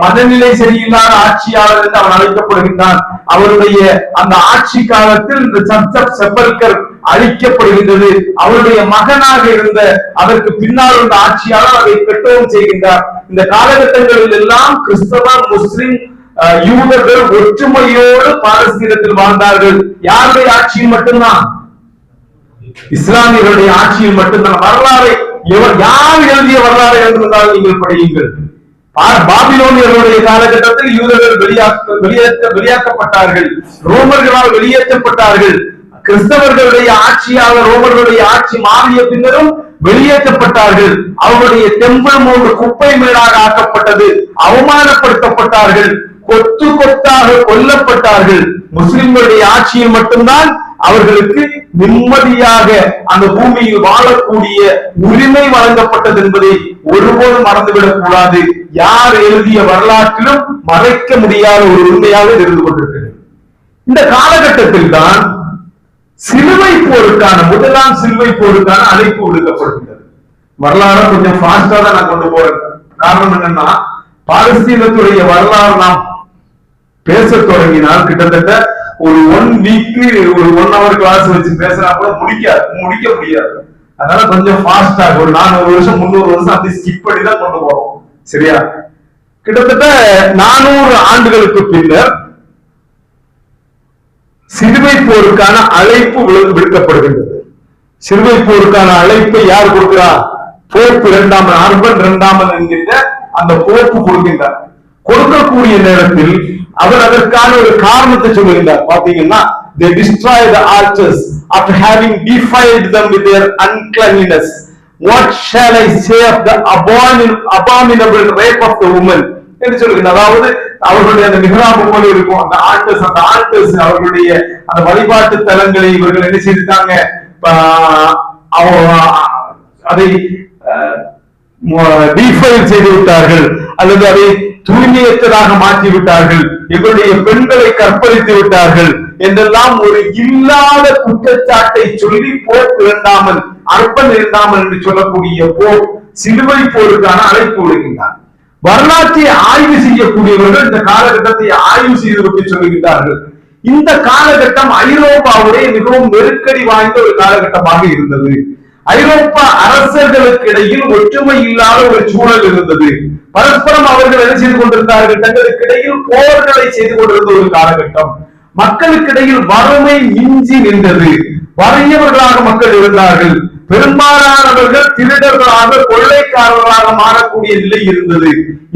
மனநிலை சரியில்லாத ஆட்சியாளர் என்று அவன் அழைக்கப்படுகின்றான். அவருடைய அந்த ஆட்சி காலத்தில் இந்த சப்சப் செப்பல்கர் அழிக்கப்படுகின்றது. அவருடைய மகனாக இருந்த அதற்கு பின்னால் இருந்த ஆட்சியாளர் அதை பெற்றவும் செய்கின்றார். இந்த காலகட்டங்களில் எல்லாம் கிறிஸ்தவ, முஸ்லிம், யூதர்கள் ஒற்றுமையோடு பாலஸ்தீனத்தில் வாழ்ந்தார்கள். யாருடைய ஆட்சியில் மட்டும்தான்? இஸ்லாமியர்களுடைய ஆட்சியில் மட்டும்தான். வரலாறை யார் எழுதிய வரலாறு என்றால் நீங்கள் படியுங்கள். பாபிலோனியர்களுடைய காலகட்டத்தில் யூதர்கள் வெளியாக்கப்பட்டார்கள், ரோமர்களால் வெளியேற்றப்பட்டார்கள். கிறிஸ்தவர்களுடைய ஆட்சியாளர் ரோமர்களுடைய ஆட்சி மாறிய பின்னரும் வெளியேற்றப்பட்டார்கள். அவர்களுடைய டெம்பிள் மூன்று குப்பை மேலாக ஆக்கப்பட்டது, அவமானப்படுத்தப்பட்டார்கள், கொத்து கொத்தாக கொல்லப்பட்டார்கள். முஸ்லிம்களுடைய ஆட்சியில் மட்டும்தான் அவர்களுக்கு நிம்மதியாக அந்த பூமியில் வாழக்கூடிய உரிமை வழங்கப்பட்டது என்பதை ஒருபோதும் மறந்துவிடக் கூடாது. யார் எழுதிய வரலாற்றிலும் மறைக்க முடியாத ஒரு உண்மையாக இருந்து கொண்டிருக்கிறது. இந்த காலகட்டத்தில் தான் சிலுவை போருக்கான, முதலாம் சிலுவை போருக்கான அழைப்பு விடுக்கப்படுகிறது. வரலாறு கொஞ்சம் ஃபாஸ்டா தான் நான் கொண்டு போறேன். காரணம் என்னன்னா, பாலஸ்தீனத்துடைய வரலாறு நாம் பேச தொடங்கினால் கிட்டத்தட்ட ஒரு 1 வீக் ஒரு 1 hour கிளாஸ் வச்சு பேசினா கூட முடிக்க முடியாது. அதனால கொஞ்சம் ஃபாஸ்டா ஒரு 400 வருஷம் 300 வருஷம் அப்படி ஸ்கிப் பண்ணி தான் கொண்டு போறோம். சரியா? கிட்டத்தட்ட 400 ஆண்டுகளுக்கு பின்னர் சிலுவை போருக்கான அழைப்பு விடுக்கப்படுகின்றது. சிலுவை போருக்கான அழைப்பை யார் கொடுக்கிறார்? போப்பு இரண்டாமன், அர்பன் இரண்டாமன் என்கின்ற அந்த போப்பு கொடுக்கின்றார். கொடுக்கக்கூடிய நேரத்தில் அவர் அதற்கான ஒரு காரணத்தை சொல்லுகின்றார். பாத்தீங்கன்னா, they destroy the altars after having defiled them with their uncleanliness. What shall I say of the abominable rape of the woman? என்று சொல்லுகிறார். அதாவது அவர்களுடைய அந்த மிஹ்ராப் போல இருக்கும் அந்த ஆல்டர்ஸ், அவர்களுடைய அந்த வழிபாட்டு தலங்களை இவர்கள் என்ன செய்திருக்காங்க? அதை டிஃபைல் செய்து விட்டார்கள், அல்லது அதை தூய்மையற்றதாக மாற்றி விட்டார்கள், இவருடைய பெண்களை கற்பழித்து விட்டார்கள் என்றெல்லாம் ஒரு இல்லாத குற்றச்சாட்டை சொல்லி போர் இரண்டாமல், அர்ப்பன் இரண்டாமல் என்று சொல்லக்கூடிய போர் சிலுவை போருக்கான அழைப்பு விடுகின்றார். வரலாற்றை ஆய்வு செய்யக்கூடியவர்கள் இந்த காலகட்டத்தை ஆய்வு செய்து சொல்லுகின்றார்கள். இந்த காலகட்டம் ஐரோப்பாவுடைய மிகவும் நெருக்கடி வாய்ந்த ஒரு காலகட்டமாக இருந்தது. ஐரோப்பா அரசர்களுக்கு இடையில் ஒற்றுமை இல்லாத ஒரு சூழல் இருந்தது. பரஸ்பரம் அவர்கள் என்ன செய்து கொண்டிருந்தார்கள்? தங்களுக்கு இடையில் போர்களை செய்து கொண்டிருந்த ஒரு காலகட்டம். மக்களுக்கிடையில் வறுமை மிஞ்சி நின்றது. வறியவர்களாக மக்கள் இருந்தார்கள். பெரும்பாலானவர்கள் திருடர்களாக, கொள்ளைக்காரர்களாக மாறக்கூடிய நிலை இருந்தது.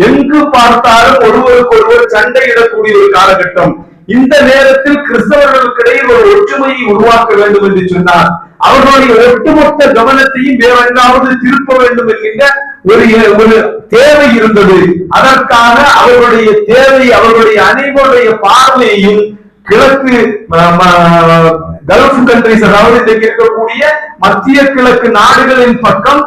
எங்கு பார்த்தாலும் ஒருவருக்கு ஒருவர் சண்டையிடக்கூடிய ஒரு காலகட்டம். இந்த நேரத்தில் கிறிஸ்தவர்களுக்கிடையில் ஒரு ஒற்றுமையை உருவாக்க வேண்டும் என்று சொன்னார். அவர்களுடைய ஒட்டுமொத்த கவனத்தையும் வேற எங்காவது திருப்ப வேண்டும் என்கின்ற ஒரு தேவை இருந்தது. அதற்காக அவர்களுடைய தேவை, அவர்களுடைய அனைவருடைய பார்வையையும் கிழக்கு கல்ஃப் கண்ட்ரிஸ், அதாவது இன்றைக்கு இருக்கக்கூடிய மத்திய கிழக்கு நாடுகளின் பக்கம்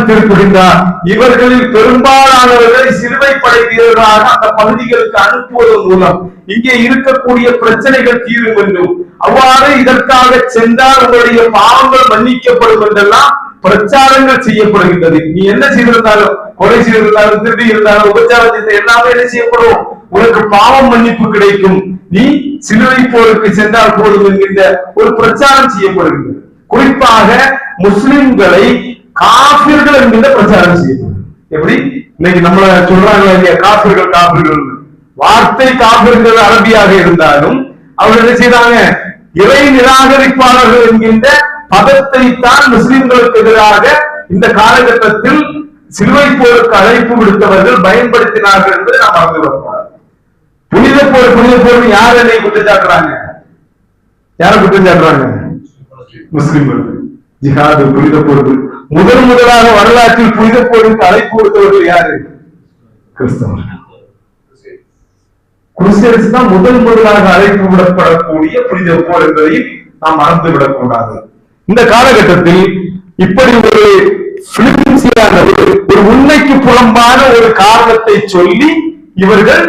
திருப்புகின்றார். இவர்களில் பெரும்பாலானவர்களை சிலுவைப்படை வீரர்களாக அந்த பகுதிகளுக்கு அனுப்புவதன் மூலம் இங்கே இருக்கக்கூடிய பிரச்சனைகள் தீரும் என்றும், அவ்வாறு இதற்காக சென்றால் உங்களுடைய பாவங்கள் மன்னிக்கப்படும் என்றெல்லாம் பிரச்சாரங்கள் செய்யப்படுகின்றது. நீ என்ன செய்திருந்தாலும், கொலை செய்திருந்தாலும், திருடி இருந்தாலும், உபச்சாரம் செய்த எல்லாமே என்ன செய்யப்படும்? உனக்கு பாவம் மன்னிப்பு கிடைக்கும், நீ சிலுவை போருக்கு சென்றால் போதும் என்கின்ற ஒரு பிரச்சாரம் செய்யப்படுகின்றது. குறிப்பாக முஸ்லிம்களை காபிர்கள் என்கின்ற பிரச்சாரம் செய்யப்படும். எப்படி இன்னைக்கு நம்மள சொல்றாங்க இல்லையா, காபிர்கள் காபிர்கள். வார்த்தை காபிர்கள் அரபியாக இருந்தாலும் அவர்கள் என்ன செய்தாங்க? இறை நிராகரிப்பாளர்கள் என்கின்ற பதத்தை தான் முஸ்லிம்களுக்கு எதிராக இந்த காலகட்டத்தில் சிலுவை போருக்கு அழைப்பு விடுத்தவர்கள் பயன்படுத்தினார்கள் என்பதை நாம் மறந்து வரக்கூடாது. புனித போர் யார் என்னை குற்றம் சாட்டுறாங்க? யாரை குற்றம் சாட்டுறாங்க? முஸ்லிம்கள். ஜிஹாது, புனித போருக்கு முதலாக வரலாற்றில் புனித போருக்கு அழைப்பு விடுத்தவர்கள் யாரு? கிறிஸ்தவர்கள். குருசேர்ஸ் தான் முதலாக அழைப்பு விடப்படக்கூடிய புனித போர் என்பதை நாம் மறந்துவிடக் கூடாது. இந்த காலகட்டத்தில் இப்படி ஒரு உண்மைக்கு புறம்பான ஒரு காரணத்தை சொல்லி இவர்கள்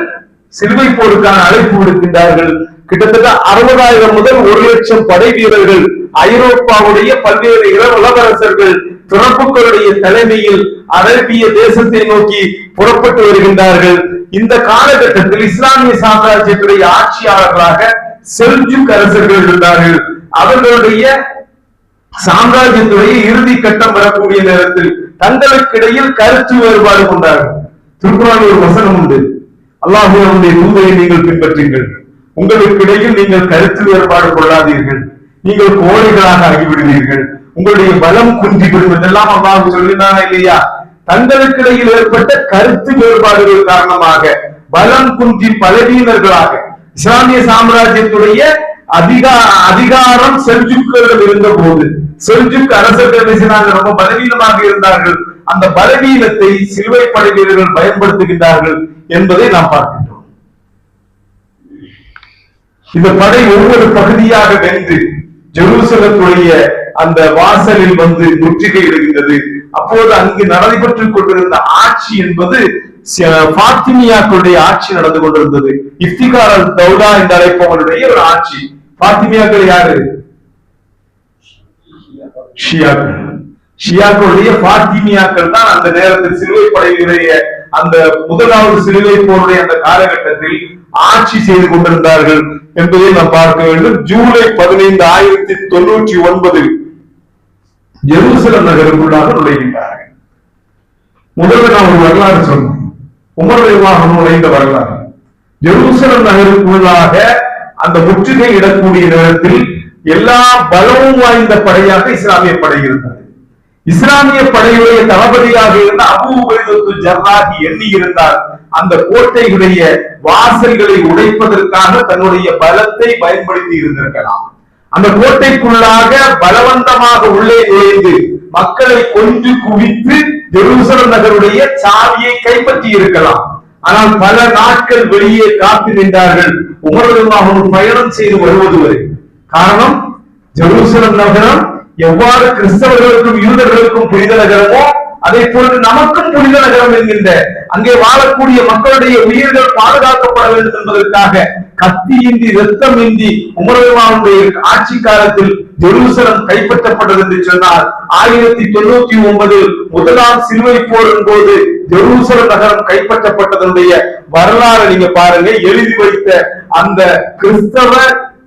சிலுவை போருக்கான அழைப்பு விடுக்கின்றார்கள். கிட்டத்தட்ட 60,000 முதல் 1,00,000 படை வீரர்கள், ஐரோப்பாவுடைய பல்வேறு இளவரசர்கள், துறப்புகளுடைய தலைமையில் அரேபிய தேசத்தை நோக்கி புறப்பட்டு வருகின்றார்கள். இந்த காலகட்டத்தில் இஸ்லாமிய சாம்ராஜ்யத்துடைய ஆட்சியாளர்களாக செல்ஜுக் அரசர்கள் இருந்தார்கள். அவர்களுடைய சாம்ராஜ்யத்துடைய இறுதி கட்டம் வரக்கூடிய நேரத்தில் தங்களுக்கிடையில் கருத்து வேறுபாடு கொண்டார்கள். திருக்குறானில் ஒரு வசனம் உண்டு, அல்லாஹ்வுடைய தூதரை நீங்கள் பின்பற்றுங்கள், உங்களுக்கு இடையில் நீங்கள் கருத்து வேறுபாடு கொள்ளாதீர்கள், நீங்கள் கோழைகளாக ஆகிவிடுவீர்கள், உங்களுடைய பலம் குன்றிவிடும் என்றெல்லாம் அல்லாஹ் சொல்லினாரா இல்லையா? தங்களுக்கிடையில் ஏற்பட்ட கருத்து வேறுபாடுகள் காரணமாக பலம் குன்றி பலவீனர்களாக இஸ்லாமிய சாம்ராஜ்யத்துடைய அதிகாரம் செல்ஜுக்களிடம் இருந்த போது செல்ஜுக் அரசர்கள் ரொம்ப பலவீனமாக இருந்தார்கள். அந்த பலவீனத்தை சிலுவை படை வீரர்கள் பயன்படுத்துகின்றார்கள் என்பதை நாம் பார்க்கின்றோம். இந்த படை ஒவ்வொரு பகுதியாக வென்று ஜெருசலத்துடைய அந்த வாசலில் வந்து முற்றுகையிடுகின்றது. அப்போது அங்கு நடைபெற்றுக் கொண்டிருந்த ஆட்சி என்பது பாத்திமியாக்களுடைய ஆட்சி நடந்து கொண்டிருந்தது. இஃப்திகார் அல் தௌலா என்று அழைப்பவர்களுடைய ஒரு ஆட்சி. பாத்திமியாக்கள் யாரு? ஷியாக்கள். ஷியாக்களுடைய பாத்திமியாக்கள் தான் அந்த நேரத்தில் சிலுவை படையினுடைய அந்த முதலாவது சிலுவை போருடைய அந்த காலகட்டத்தில் ஆட்சி செய்து கொண்டிருந்தார்கள் என்பதை நாம் பார்க்க வேண்டும். ஜூலை 15, 1099 ஜெருசலம் நகருக்குள்ளாக நுழைகின்றார்கள். முதல்ல நான் ஒரு வரலாறு சொன்னேன், உமர் ரலியல்லாஹு அன்ஹு நுழைந்த வரலாறு. ஜெருசலம் நகருக்குள்ளாக அந்த முற்றுகை இடக்கூடிய நேரத்தில் எல்லா பலமும் வாய்ந்த படையாக இஸ்லாமிய படை இருந்தது. இஸ்லாமிய படையுடைய தளபதியாக இருந்த அபூ உபைதத்து ஜர்ராஹி எண்ணி இருந்தால் அந்த கோட்டையுடைய வாசல்களை உடைப்பதற்காக தன்னுடைய பலத்தை பயன்படுத்தி இருந்திருக்கலாம். அந்த கோட்டைக்குள்ளாக பலவந்தமாக உள்ளே நுழைந்து மக்களை கொன்று குவித்து ஜெருசலம் நகருடைய சாவியை கைப்பற்றி இருக்கலாம். ஆனால் பல நாட்கள் வெளியே காத்து நின்றார்கள், உமர் ரலியல்லாஹு அன்ஹு பயணம் செய்து வருவது வரை. காரணம், ஜெருசலம் நகரம் எவ்வாறு கிறிஸ்தவர்களுக்கும் யூதர்களுக்கும் புனித நகரமோ அதை போன்று நமக்கும் புனித நகரம் என்கின்ற அங்கே வாழக்கூடிய மக்களுடைய உயிர்கள் பாதுகாக்கப்பட வேண்டும் என்பதற்காக கத்தியின்றி இரத்தமின்றி உமர் ரலியல்லாஹு அன்ஹுடைய ஆட்சி காலத்தில் ஜெருசலம் கைப்பற்றப்பட்டது என்று சொன்னால் 1099 முதலாம் சிலுவை போரின் போது ஜெருசலம் நகரம் கைப்பற்றப்பட்டதனுடைய வரலாறு நீங்க பாருங்க. எழுதி வைத்த அந்த கிறிஸ்தவ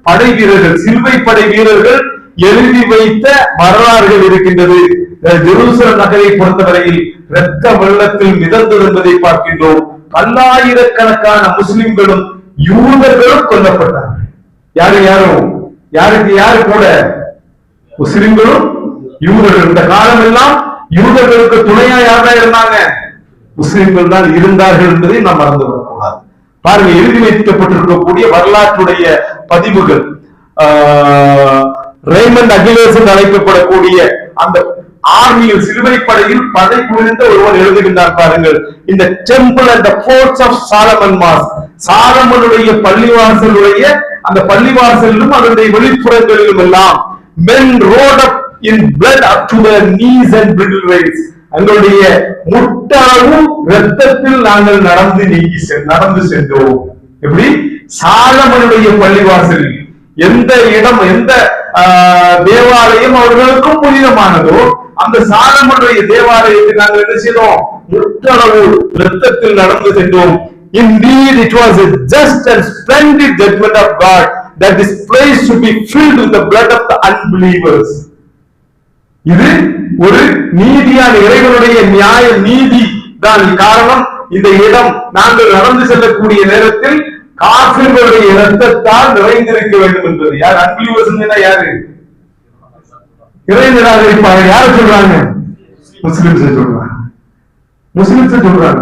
படை வீரர்கள், சிலுவை படை வீரர்கள் எழுதி வைத்த வரலாறுகள் இருக்கின்றது. ஜெருசலம் நகரை பொறுத்தவரையில் இரத்த வெள்ளத்தில் மிதந்தது என்பதை பார்க்கின்றோம். பல்லாயிரக்கணக்கான முஸ்லிம்களும் யூதர்களும் கொல்லப்பட்டார்கள். யாருக்கு யாரு கூட? முஸ்லிம்களும் யூதர்கள். இந்த காலம் எல்லாம் யூதர்களுக்கு துணையா யாரா இருந்தாங்க? முஸ்லிம்கள் தான் இருந்தார்கள் என்பதை நாம் மறந்து விடக்கூடாது. பாருங்க, எழுதி வைக்கப்பட்டிருக்கக்கூடிய வரலாற்றுடைய பதிவுகள். ரேமண்ட் அகிலேஸ் என்று அழைக்கப்படக்கூடிய அந்த ஆர்மியில் சிலுவைப்படையில் படை புரிந்த ஒருவர் எழுதுகின்றார். பாருங்கள், இந்த temple and forts of Solomon mosque, சாலமனுடைய பள்ளிவாசலுடைய அந்த பள்ளிவாசலிலும் அதனுடைய வெளிப்புறங்களிலும் எல்லாம் men rode up in blood up to their knees and bridle reins, எங்களுடைய முட்டாளும் இரத்தத்தில் நாங்கள் நடந்து சென்றோம். எப்படி? சாலமனுடைய பள்ளிவாசலில் எந்த இடம், எந்த தேவாலயம் அவர்களுக்கும் புனிதமானதோ அந்த சாலமனுடைய தேவாலயத்தில் நாங்கள் என்ன செய்தோம்? முட்டளவு இரத்தத்தில் நடந்து சென்றோம். Indeed, it was a just and splendid judgment of God that this place should be filled with the blood of the unbelievers. இது ஒரு நீதியான இறைவனுடைய நியாய நீதி தான். காரணம், இந்த இடம் நாங்கள் நடந்து செல்லக்கூடிய நேரத்தில் காபிர்களுடைய இரத்தத்தால் நிறைந்திருக்க வேண்டும் என்பது. யார் அன்பிலீவர்ஸ்? யாரு? இறை நிராகரிப்பாளர். யாரு சொல்றாங்க? முஸ்லிம்ஸ் சொல்றாங்க.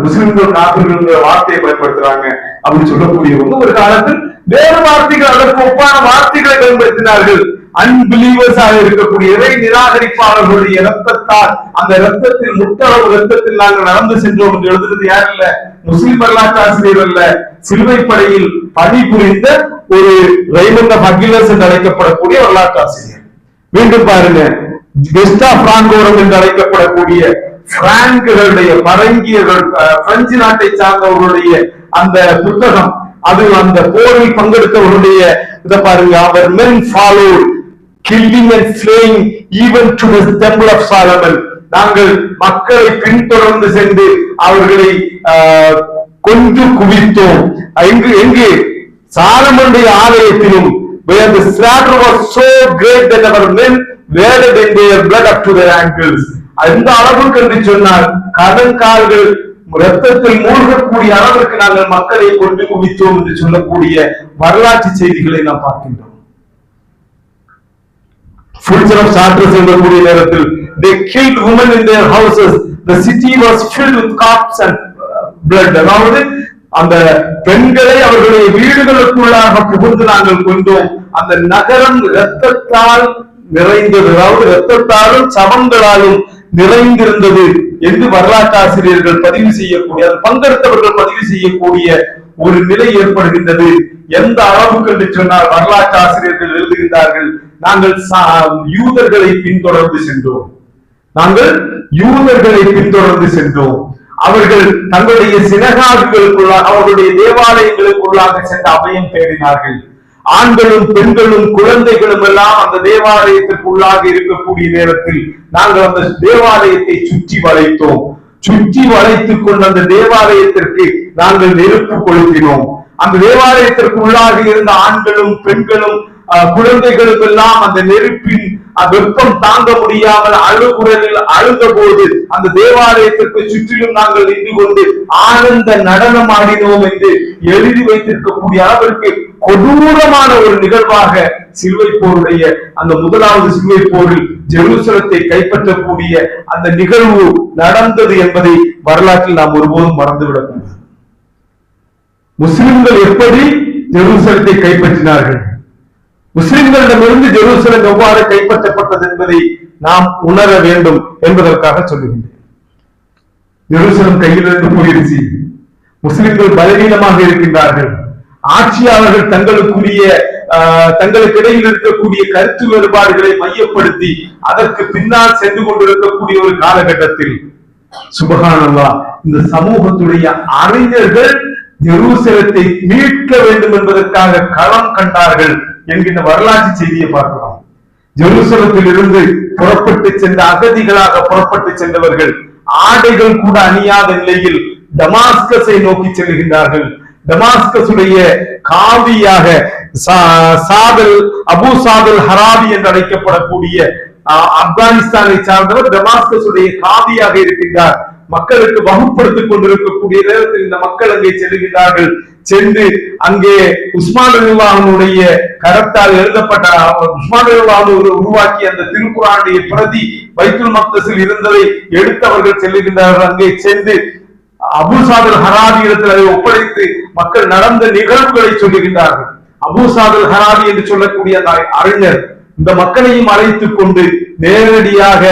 முஸ்லிம்கள் காபிர்கள் வார்த்தையை பயன்படுத்துறாங்க அப்படின்னு சொல்லக்கூடியவங்க ஒரு காலத்தில் வேறு வார்த்தைகள், அதற்கு ஒப்பான வார்த்தைகளை பயன்படுத்தினார்கள். அன்பிலீவர்ஸாக இருக்கக்கூடிய இறை நிராகரிப்பாளர்களுடைய இரத்தத்தால், அந்த இரத்தத்தில் முட்டளவு இரத்தத்தில் நாங்கள் நடந்து சென்றோம் என்று எழுதுறது யார் இல்ல? முஸ்லிம் வரலாற்று ஆசிரியர் அல்ல, சிலுவைப்படையில் பணிபுரிந்த ஒரு ரேமண்ட் அகிலேஸ் என்று அழைக்கப்படக்கூடிய வரலாற்று ஆசிரியர். மீண்டும் பாருங்க, கெஸ்டா பிராங்கோரம் என்று அழைக்கப்படக்கூடிய பிராங்குகளுடைய பரங்கியர்கள், பிரெஞ்சு நாட்டை சார்ந்தவர்களுடைய அந்த புத்தகம், அது அந்த போரில் பங்கெடுத்தவர்களுடைய இதை பாருங்க. அவர் men followed killing and slaying even to the temple of Solomon. நாங்கள் மக்களை பின்தொடர்ந்து சென்று அவர்களை கொன்று குவித்தோம். எங்கு? சாலமனுடைய ஆலயத்திலும். where the slaughter was so great that our men waded in their blood up to their ankles. அந்த அளவுக்கு என்று சொன்னால் கடற்கால்கள் ரத்தத்தில் மூழ்கக்கூடிய அளவிற்கு நாங்கள் மக்களை கொண்டு குவித்தோம் என்று சொல்லக்கூடிய வரலாற்று செய்திகளை நாம் பார்க்கின்றோம். Fulton of Chartres சொல்லக்கூடிய நேரத்தில் they killed women in their houses, the city was filled with corpses and blood. அதாவது அந்த பெண்களை அவர்களுடைய வீடுகளுக்குள்ளாக புகுந்து நாங்கள் கொண்டோம். அந்த நகரம் இரத்தத்தால் நிறைந்தது, அதாவது இரத்தத்தாலும் சவங்களாலும் நிறைந்திருந்தது என்று வரலாற்று ஆசிரியர்கள் பதிவு செய்யக்கூடிய, பங்கெடுத்தவர்கள் பதிவு செய்யக்கூடிய ஒரு நிலை ஏற்படுகின்றது. எந்த அளவுக்கு என்று சொன்னால் வரலாற்று ஆசிரியர்கள் எழுதுகின்றார்கள், நாங்கள் யூதர்களை பின்தொடர்ந்து சென்றோம். அவர்கள் தங்களுடைய சினகாகுகளுக்குள்ளாக, அவர்களுடைய தேவாலயங்களுக்குள்ளாக சென்று அபயம் தேடினார்கள். ஆண்களும் பெண்களும் குழந்தைகளும் எல்லாம் அந்த தேவாலயத்திற்குள்ளாக இருக்கக்கூடிய நேரத்தில் நாங்கள் அந்த தேவாலயத்தை சுற்றி வளைத்துக் கொண்டு அந்த தேவாலயத்திற்கு நாங்கள் நெருப்பு கொளுத்தினோம். அந்த தேவாலயத்திற்குள்ளாக இருந்த ஆண்களும் பெண்களும் குழந்தைகளும் எல்லாம் அந்த நெருப்பின் வெப்பம் தாங்க முடியாமல் அழுகுரலில் அழுத போது அந்த தேவாலயத்திற்கு சுற்றிலும் நாங்கள் நின்று கொண்டு ஆனந்த நடனம் ஆடினோம் என்று எழுதி வைத்திருக்கக்கூடிய அளவிற்கு கொடூரமான ஒரு நிகழ்வாக சிலுவை போருடைய அந்த முதலாவது சிலுவை போரில் ஜெருசலத்தை கைப்பற்றக்கூடிய அந்த நிகழ்வு நடந்தது என்பதை வரலாற்றில் நாம் ஒருபோதும் மறந்துவிடக் கூடாது. முஸ்லிம்கள் எப்படி ஜெருசலத்தை கைப்பற்றினார்கள், முஸ்லிம்களிடமிருந்து ஜெருசலம் எவ்வாறு கைப்பற்றப்பட்டது என்பதை நாம் உணர வேண்டும் என்பதற்காக சொல்லுகின்றேன். ஜெருசலம் கையிலிருந்து போயிருச்சு, முஸ்லிம்கள் பலவீனமாக இருக்கின்றார்கள். ஆட்சியாளர்கள் தங்களுக்கு இடையில் இருக்கக்கூடிய கருத்து வேறுபாடுகளை மையப்படுத்தி அதற்கு பின்னால் சென்று கொண்டிருக்கக்கூடிய ஒரு காலகட்டத்தில் சுப்ஹானல்லாஹ், இந்த சமூகத்துடைய அறிஞர்கள் ஜெருசலத்தை மீட்க வேண்டும் என்பதற்காக களம் கண்டார்கள் என்கின்ற வரலாற்று செய்தியை பார்க்கிறோம். ஜெருசலத்தில் இருந்து புறப்பட்டு சென்ற அகதிகளாக புறப்பட்டு சென்றவர்கள் ஆடைகள் கூட அணியாத நிலையில் டமாஸ்கஸை நோக்கி செல்கின்றார்கள். டமாஸ்கஸுடைய காவியாக அபு சாதல் ஹராபி என்று அழைக்கப்படக்கூடிய ஆப்கானிஸ்தானை சார்ந்தவர் டமாஸ்கஸுடைய காவியாக இருக்கின்றார். மக்களுக்கு வகுப்படுத்திக் கொண்டிருக்கக்கூடிய நேரத்தில் இந்த மக்கள் அங்கே செல்கின்றார்கள். சென்று அங்கே உஸ்மான் ரலியல்லாஹுடைய கரத்தால் எழுதப்பட்ட, உஸ்மான் ரலியல்லாஹு உருவாக்கிய அந்த திருக்குர்ஆனுடைய பிரதி பைத்துல் மக்தஸில் இருந்ததை எடுத்தவர்கள் செல்லுகின்றார்கள். அங்கே சென்று அபூ ஸாத் அல்-ஹராவி இடத்தில் அதை ஒப்படைத்து மக்கள் நடந்த நிகழ்வுகளை சொல்லுகின்றார்கள். அபூ ஸாத் அல்-ஹராவி என்று சொல்லக்கூடிய அந்த அறிஞர் இந்த மக்களையும் அழைத்துக் கொண்டு நேரடியாக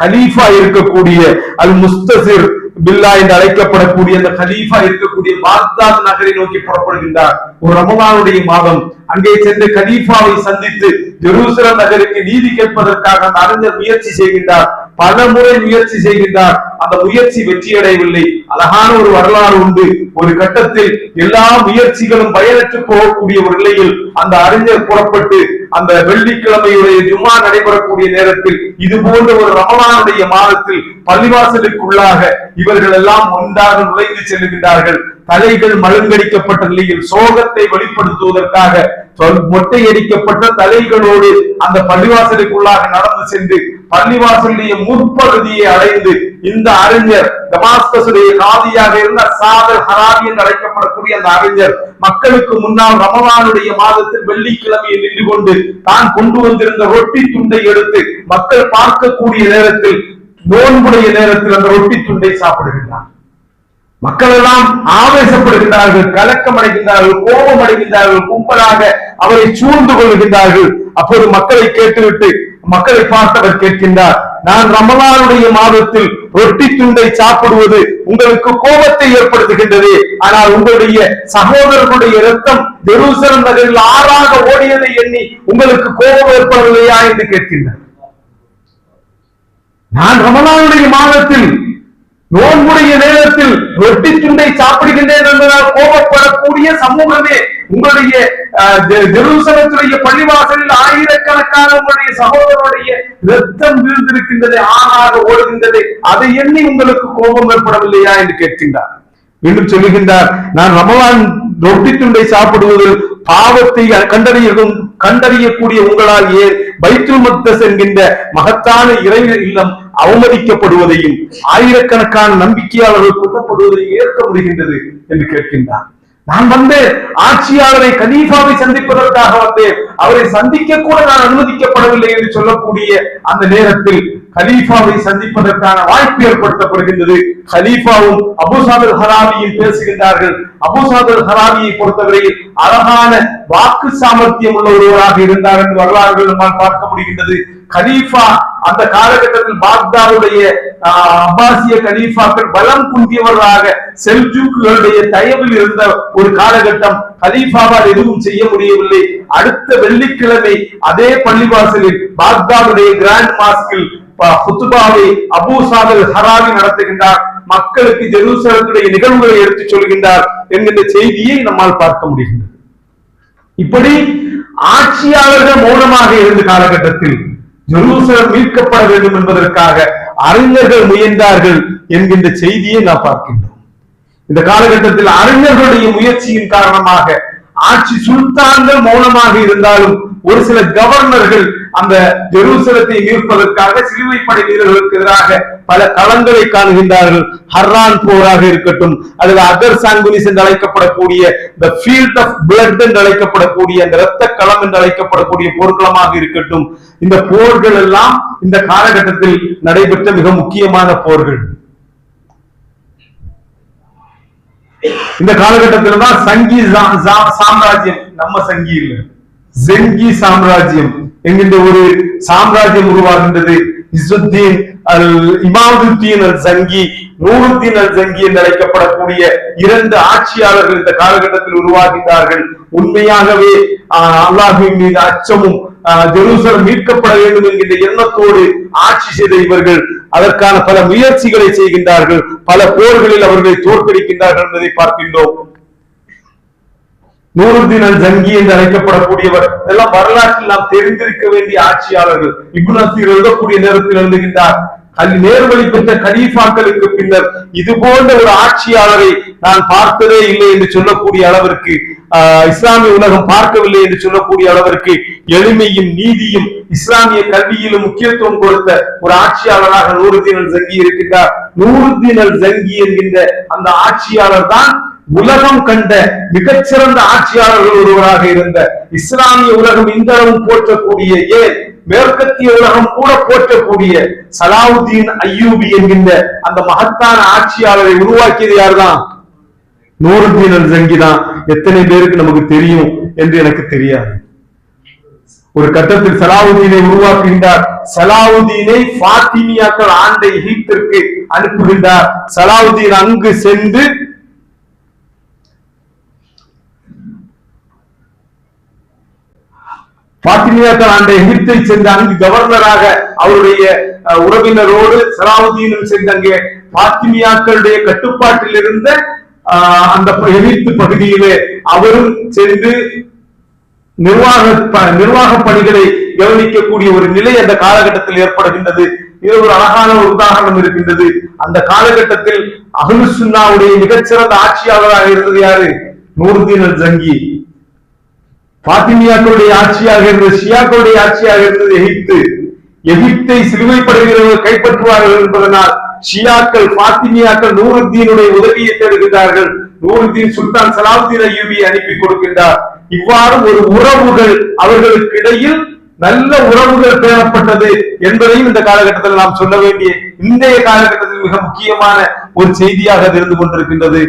கலீஃபா இருக்கக்கூடிய அல் முஸ்தசிர் பில்லா என்று அழைக்கப்படக்கூடிய அந்த கலீஃபா இருக்கக்கூடிய பாக்தாத் நகரை நோக்கி புறப்படுகின்றார். ஒரு ரமலானுடைய மாதம் அங்கே சென்று கலீஃபாவை சந்தித்து ஜெருசலம் நகருக்கு நீதி கேட்பதற்காக அந்த அறிஞர் முயற்சி செய்கின்றார். பல முறை முயற்சி செய்கின்றார். அந்த முயற்சி வெற்றியடையவில்லை. அழகான ஒரு வரலாறு உண்டு. ஒரு கட்டத்தில் எல்லா முயற்சிகளும் பயனற்று போகக்கூடிய ஒரு நிலையில் அந்த அறிஞர் புறப்பட்டு அந்த வெள்ளிக்கிழமையுடைய ஜும்மா நடைபெறக்கூடிய நேரத்தில் இது போன்ற ஒரு ரமலானுடைய மாதத்தில் பள்ளிவாசலுக்குள்ளாக இவர்கள் எல்லாம் ஒன்றாக நுழைந்து செல்லுகின்றார்கள். தலைகள் மழுங்கடிக்கப்பட்ட நிலையில் சோகத்தை வெளிப்படுத்துவதற்காக மொட்டையடிக்கப்பட்ட தலைகளோடு அந்த பள்ளிவாசலுக்குள்ளாக நடந்து சென்று பள்ளிவாசலுடைய முற்பகுதியை அடைந்து இந்த அறிஞர் டமாஸ்கஸுடைய காதியாக இருந்த ஸாத் அல்-ஹராவி என்று அழைக்கப்படக்கூடிய அந்த அறிஞர் மக்களுக்கு முன்னால் ரமலானுடைய மாதத்தில் வெள்ளிக்கிழமையில் நின்று கொண்டு தான் கொண்டு வந்திருந்த ரொட்டி துண்டை எடுத்து மக்கள் பார்க்கக்கூடிய நேரத்தில் நோன்புடைய நேரத்தில் அந்த ரொட்டி துண்டை சாப்பிடுகின்றார். மக்கள் எல்லாம் ஆவேசப்படுகின்றார்கள், கலக்கம் அடைகின்றார்கள், கோபம் அடைகின்றார்கள், கும்பலாக அவரை சூழ்ந்து கொள்கின்றார்கள். அப்போது மக்களை கேட்டுவிட்டு மக்களை பார்த்தவர் கேட்கின்றார், நான் ரமலானுடைய மாதத்தில் ரொட்டி துண்டை சாப்பிடுவது உங்களுக்கு கோபத்தை ஏற்படுத்துகின்றது, ஆனால் உங்களுடைய சகோதரர்களுடைய இரத்தம் ஜெருசலம் நகரில் ஆறாக ஓடியதை எண்ணி உங்களுக்கு கோபம் ஏற்படவில்லையா என்று கேட்கின்றார். நான் ரமலானுடைய மாதத்தில் நோன்புடைய நேரத்தில் ரொட்டி துண்டை சாப்பிடுகின்றேன் என்பதால் கோபப்படக்கூடிய சமூகமே உங்களுடைய ஜெருசலத்துடைய பள்ளிவாசலில் ஆயிரக்கணக்கான உங்களுடைய சகோதரருடைய இரத்தம் வீழ்ந்திருக்கின்றது, ஆணாக ஓடுகின்றது, அதை எண்ணி உங்களுக்கு கோபம் ஏற்படவில்லையா என்று கேட்கின்றார். மீண்டும் சொல்லுகின்றார், நான் ரமலான் ரொட்டி துண்டை சாப்பிடுவதில் பாவத்தை கண்டறியக்கூடிய உங்களால் ஏன் பைத்துல் மக்தஸ் என்கின்ற மகத்தான இறை இல்லம் அவமதிக்கப்படுவதையும் ஆயிரக்கணக்கான நம்பிக்கையாளர்கள் கொல்லப்படுவதையும் ஏற்க முடிகின்றது என்று கேட்கின்றார். நான் வந்தேன் ஆட்சியாளரை கலீஃபாவை சந்திப்பதற்காக வந்தேன், அவரை சந்திக்க கூட நான் அனுமதிக்கப்படவில்லை என்று சொல்லக்கூடிய அந்த நேரத்தில் கலீஃபாவை சந்திப்பதற்கான வாய்ப்பு ஏற்படுத்தப்படுகின்றது. கலீஃபாவும் அபூ ஸாத் அல்-ஹராவியும் பேசுகின்றார்கள். அபூ ஸாத் அல்-ஹராவியை பொறுத்தவரையில் அழகான வாக்கு சாமர்த்தியம் உள்ள ஒருவராக இருந்தார் என்று வரலாறுகள் நம்மால் பார்க்க முடிகின்றது. கலீஃபா அந்த காலகட்டத்தில் பாக்தாதுடைய அப்பாசிய கலீஃபாக்கள் பலம் குந்தியவர்களாக செல்ஜூக்குகளுடைய தயவில் இருந்த ஒரு காலகட்டம். கலீஃபாவால் எதுவும் செய்ய முடியவில்லை. அடுத்த வெள்ளிக்கிழமை அதே பள்ளிவாசலில் பாக்தாதுடைய கிராண்ட் மாஸ்கில் ஹுத்பாவை அபூ ஸாத் அல்-ஹராவி நடத்துகின்றார். மக்களுக்கு ஜெருசலத்துடைய நிகழ்வுகளை எடுத்துச் சொல்கின்றார் என்கின்ற செய்தியை நம்மால் பார்க்க முடிகின்றது. இப்படி ஆட்சியாளர்கள் மௌனமாக இருந்த காலகட்டத்தில் ஜெருசலம் மீட்கப்பட வேண்டும் என்பதற்காக அறிஞர்கள் முயன்றார்கள் என்கின்ற செய்தியை நாம் பார்க்கின்றோம். இந்த காலகட்டத்தில் அறிஞர்களுடைய முயற்சியின் காரணமாக ஆட்சி சுல்தான்கள் மௌனமாக இருந்தாலும் ஒரு சில கவர்னர்கள் அந்த ஜெருசலத்தை மீட்பதற்காக சிலுவை படை வீரர்களுக்கு எதிராக பல களங்களை காணுகின்றார்கள். ஹர்ரான் போராக இருக்கட்டும், அல்லது அகர் சாங்குனிஸ் என்று அழைக்கப்படக்கூடிய தி ஃபீல்ட் ஆஃப் பிளட் என்று அழைக்கப்படக்கூடிய அந்த இரத்த களம் என்று அழைக்கப்படக்கூடிய போர்க்களமாக இருக்கட்டும், இந்த போர்கள் எல்லாம் இந்த காலகட்டத்தில் நடைபெற்ற மிக முக்கியமான போர்கள். இந்த காலகட்டத்தில் தான் சங்கி சாம்ராஜ்யம், நம்ம சங்கி இல்ல, ஜெங்கி சாம்ராஜ்யம் என்கின்ற ஒரு சாம்ராஜ்யம் உருவாகின்றது. இசுத்தீன் இமாதுத்தீன் அல் ஜங்கி, நூருத்தீன் அல் ஜங்கி என்று அழைக்கப்படக்கூடிய இரண்டு ஆட்சியாளர்கள் இந்த காலகட்டத்தில் உருவாகின்றார்கள். உண்மையாகவே அல்லாஹ்வின் மீது அச்சமும் ஜெருசலம் மீட்கப்பட வேண்டும் என்கின்ற எண்ணத்தோடு ஆட்சி செய்த இவர்கள் அதற்கான பல முயற்சிகளை செய்கின்றார்கள். பல போர்களில் அவர்களை தோற்கடிக்கின்றார்கள் என்பதை பார்க்கின்றோம். நூருத்தீன் அல் ஜங்கி என்று அழைக்கப்படக்கூடியவர் இதெல்லாம் வரலாற்றில் நாம் தெரிந்திருக்க வேண்டிய ஆட்சியாளர்கள். இப்னு அசீர் எழுதக்கூடிய நேரத்தில் எழுதுகின்றார், நேர்வழி பெற்ற கலீஃபாக்களுக்கு பின்னர் இது போன்ற ஒரு ஆட்சியாளரை நான் பார்த்ததே இல்லை என்று சொல்லக்கூடிய அளவிற்கு, இஸ்லாமிய உலகம் பார்க்கவில்லை என்று சொல்லக்கூடிய அளவிற்கு எளிமையும் நீதியும் இஸ்லாமிய கல்வியிலும் முக்கியத்துவம் கொடுத்த ஒரு ஆட்சியாளராக நூருத்தீன் அல் ஜங்கி இருக்கின்றார். நூருத்தீன் அல் ஜங்கி என்கின்ற அந்த ஆட்சியாளர் தான் உலகம் கண்ட மிகச்சிறந்த ஆட்சியாளர்கள் ஒருவராக இருந்த, இஸ்லாமிய உலகம் இந்த அளவு போற்றக்கூடிய, ஏன் மேற்கத்திய உலகம் கூட போற்றக்கூடிய சலாவுதீன் அய்யூபி என்கின்ற அந்த மகத்தான ஆட்சியாளரை உருவாக்கியது யார்தான்? நூருத்தீன் அல் ஜங்கி தான். எத்தனை பேருக்கு நமக்கு தெரியும் என்று எனக்கு தெரியாது. ஒரு கட்டத்தில் சலாவுதீனை உருவாக்குகின்றார். சலாவுதீனை ஃபாத்திமியாக்கள் ஆண்ட எகிப்திற்கு அனுப்புகின்றார். சலாவுதீன் அங்கு சென்று ஃபாத்திமியாக்கள் ஆண்ட எகிப்தை சென்று அங்கு கவர்னராக அவருடைய உறவினரோடு சலாவுதீனும் சென்று அங்கே ஃபாத்திமியாக்களுடைய கட்டுப்பாட்டில் இருந்த அந்த எகிப்து பகுதியிலே அவரும் சென்று நிர்வாக பணிகளை கவனிக்கக்கூடிய ஒரு நிலை அந்த காலகட்டத்தில் ஏற்படுகின்றது. இது ஒரு அழகான ஒரு உதாரணம் இருக்கின்றது. அந்த காலகட்டத்தில் அஹ்லு சுன்னாவுடைய மிகச்சிறந்த ஆட்சியாளராக இருந்தது யாரு? நூருத்தீன் அல் ஜங்கி. ஃபாத்திமியாக்களுடைய ஆட்சியாக இருந்தது, ஷியாக்களுடைய ஆட்சியாக இருந்தது எகிப்து. எகிப்தை சிலுவைப்படுகிறவர்கள் கைப்பற்றுவார்கள் என்பதனால் ஷியாக்கள் ஃபாத்திமியாக்கள் நூருத்தீனுடைய உதவியை தேடுகின்றார்கள். நூருத்தீன் சுல்தான் சலாவுதீன் அய்யூபியை அனுப்பி கொடுக்கின்றார். இவ்வாறு ஒரு உறவுகள் அவர்களுக்கு இடையில் நல்ல உறவுகள் பேணப்பட்டது என்பதையும் இந்த காலகட்டத்தில் நாம் சொல்ல வேண்டிய இன்றைய காலகட்டத்தில் மிக முக்கியமான ஒரு செய்தியாக இருந்து கொண்டிருக்கின்றது.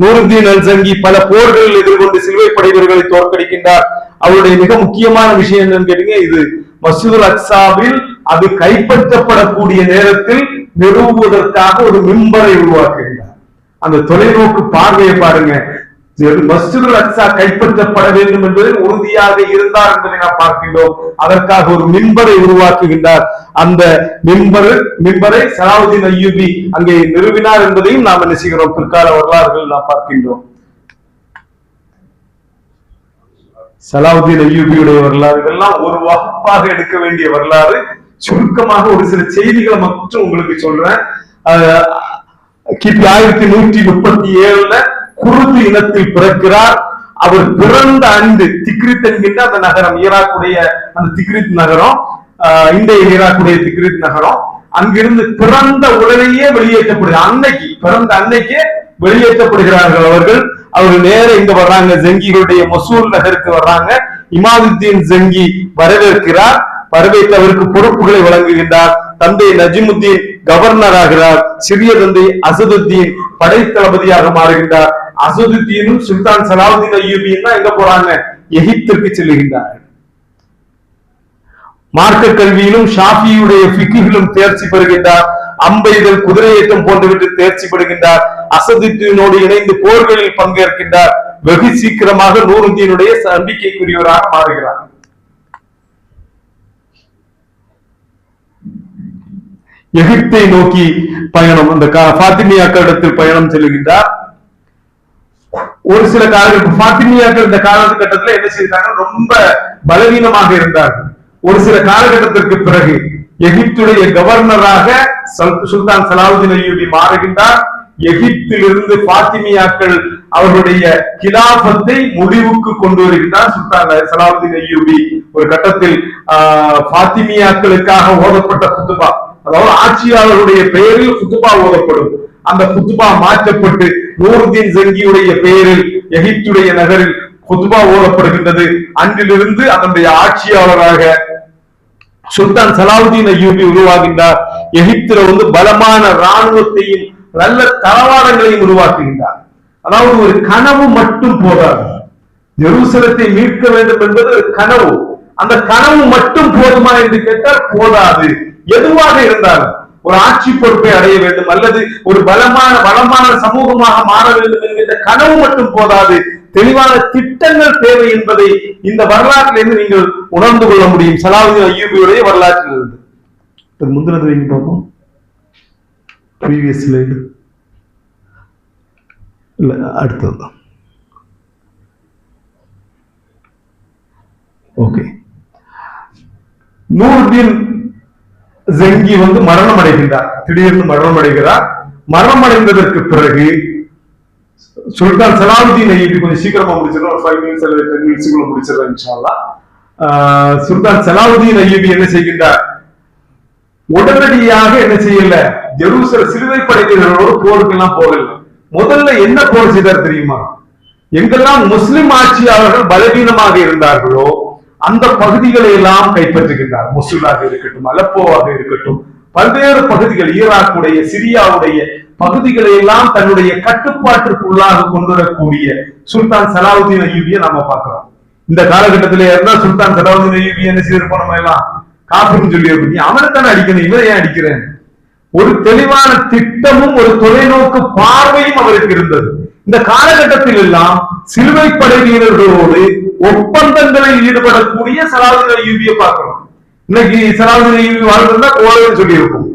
நூருத்தீன் அல் ஜங்கி பல போர்களில் எதிர்கொண்டு சிலுவை படைவர்களை தோற்கடிக்கின்றார். அவருடைய மிக முக்கியமான விஷயம் என்னன்னு கேட்டீங்க, இது மஸ்ஜிதுல் அக்ஸாவில் அது கைப்பற்றப்படக்கூடிய நேரத்தில் நிறுவுவதற்காக ஒரு மிம்பரை உருவாக்குகின்றார். அந்த தொலைநோக்கு பார்வையை பாருங்க. மஸ்ஜிதுல் அக்ஸா கைப்பற்றப்பட வேண்டும் என்பதில் உறுதியாக இருந்தார் என்பதை நாம் பார்க்கின்றோம். அதற்காக ஒரு மிம்பரை உருவாக்குகின்றார். அந்த மிம்பரை சலாவுதீன் அய்யூபி அங்கே நிறுவினார் என்பதையும் நாம் என்ன செய்கிறோம், பிற்கால வரலாறுகள் நாம் பார்க்கின்றோம். சலாவுதீன் அய்யூபியுடைய வரலாறு இதெல்லாம் ஒரு வகுப்பாக எடுக்க வேண்டிய வரலாறு. சுருக்கமாக ஒரு சில செய்திகளை மட்டும் உங்களுக்கு சொல்றேன். கிபி 1137 குருது இனத்தில் பிறக்கிறார். அவர் பிறந்த ஆண்டு திக்ரித் என்கின்ற அந்த நகரம், ஈராக்குடைய அந்த திக்ரித் நகரம், இன்றைய ஈராக்குடைய திக்ரித் நகரம், அங்கிருந்து பிறந்த உடனேயே வெளியேற்றப்படுகிறார். அன்னைக்கு பிறந்த அன்னைக்கே வெளியேற்றப்படுகிறார்கள் அவர்கள். அவர்கள் நேர இங்க வர்றாங்க, ஜங்கிகளுடைய மசூல் நகருக்கு வர்றாங்க. இமாதுத்தீன் ஜங்கி வரவேற்கிறார். வரவேற்று அவருக்கு பொறுப்புகளை வழங்குகின்றார். தந்தை நஜிமுத்தீன் கவர்னர் ஆகிறார். சிறிய தந்தை அசதுத்தீன் படை தளபதியாக மாறுகின்றார். அசதுத்தீனும் சுல்தான் சலாவுதீன் அய்யூபியும் தான் எங்க போறாங்க, எகிப்திற்கு செல்லுகின்றார்கள். மார்க்க கல்வியிலும் ஷாஃபியுடைய ஃபிக்ஹிலும் தேர்ச்சி பெறுகின்றார். அம்பெய்தல், குதிரையேற்றம் போன்றவற்றில் தேர்ச்சி பெறுகின்றார். அசதுத்தீனோடு இணைந்து போர்களில் பங்கேற்கின்றார். வெகு சீக்கிரமாக நூருத்தீனுடைய நம்பிக்கைக்குரியவராக மாறுகிறார். எகிப்தை நோக்கி பயணம், அந்த ஃபாத்திமியாக்களிடத்தில் பயணம் செல்லுகின்றார். ஒரு சில காலங்களுக்கு ஃபாத்திமியாக்கள் இந்த காலகட்டத்தில் என்ன செய்தாங்க, ரொம்ப பலவீனமாக இருந்தார்கள். ஒரு சில காலகட்டத்திற்கு பிறகு எகிப்துடைய கவர்னராக சுல்தான் சலாவுதீன் அய்யூபி மாறுகின்றார். எகிப்திலிருந்து ஃபாத்திமியாக்கள் அவர்களுடைய கிலாபத்தை முடிவுக்கு கொண்டு வருகின்றார் சுல்தான் சலாவுதீன் அய்யூபி. ஒரு கட்டத்தில் ஃபாத்திமியாக்களுக்காக ஓதப்பட்ட குத்துபா, அதாவது ஆட்சியாளருடைய பெயரில் குத்துபா ஓதப்படும். அந்த குத்துபா மாற்றப்பட்டு நூருத்தீன் ஜங்கியுடைய பெயரில் எகிப்துடைய நகரில் குத்துபா ஓதப்படுகின்றது. அன்றிலிருந்து அதனுடைய ஆட்சியாளராக சுல்தான் சலாவுதீன் அய்யூபி உருவாகின்றார். எகிப்தில பலமான இராணுவத்தையும் நல்ல தளவாடங்களையும் உருவாக்குகின்றார். அதாவது ஒரு கனவு மட்டும் போதாது, ஜெருசலத்தை மீட்க வேண்டும் என்பது ஒரு கனவு. அந்த கனவு மட்டும் போதுமா என்று கேட்டால் போதாது. எதுவாக இருந்தாலும் ஒரு ஆட்சி பொறுப்பை அடைய வேண்டும் அல்லது ஒரு வளமான சமூகமாக மாற வேண்டும் என்கின்ற கனவு மட்டும் போதாது, தெளிவான திட்டங்கள் தேவை என்பதை இந்த வரலாற்றிலிருந்து நீங்கள் உணர்ந்து கொள்ள முடியும். சலாவுதீன் அய்யூபியுடைய வரலாற்றில் இருந்து. முந்தினது வைங்க பார்ப்போம். ப்ரீவியஸ் ஸ்லைடு இல்ல, அடுத்தது. ஓகே. நூருத்தீன் ஜங்கி மரணம் அடைகின்றார். திடீர்னு மரணம் அடைகிறார். மரணம் அடைந்ததற்கு பிறகு சுல்தான் சலாவுதீன் அய்யூபி கொஞ்சம் சீக்கிரமா முடிச்சிடறோம், 5 minutes அல்லது 10 minutes முடிச்சிடறோம் இன்ஷா அல்லாஹ். சுல்தான் சலாவுதீன் அய்யூபி என்ன செய்கின்றார், உடனடியாக என்ன செய்யல, ஜெருசலம் சிலுவை படைகளோடு போருக்கெல்லாம் போகல. முதல்ல என்ன போர் செய்தார் தெரியுமா? எங்கெல்லாம் முஸ்லிம் ஆட்சியாளர்கள் பலவீனமாக இருந்தார்களோ அந்த பகுதிகளை எல்லாம் கைப்பற்றுகின்றார். மொசூலாக இருக்கட்டும், அலப்போவாக இருக்கட்டும், பல்வேறு பகுதிகள், ஈராக்குடைய, சிரியாவுடைய பகுதிகளை எல்லாம் தன்னுடைய கட்டுப்பாட்டிற்குள்ளாக கொண்டு வரக்கூடிய சுல்தான் சலாவுதீன் அய்யூபியை நாம பார்க்கிறோம். இந்த காலகட்டத்திலே இருந்தா சுல்தான் சலாவுதீன் அய்யூபி என்ன செய்திருப்போம், நம்ம எல்லாம் காப்புன்னு சொல்லி அவனை தானே அடிக்கணும், இவரை ஏன் அடிக்கிறேன்? ஒரு தெளிவான திட்டமும் ஒரு தொலைநோக்கு பார்வையும் அவருக்கு இருந்தது. இந்த காலகட்டத்தில் எல்லாம் சிலுவை படை வீரர்களோடு ஒப்பந்தங்களில் ஈடுபடக்கூடிய சலாவுதீன் அய்யூபியை பார்க்கிறோம். இன்னைக்கு சலாவுதீன் அய்யூபி வாழ்ந்தா கோலன்னு சொல்லி இருக்கும்.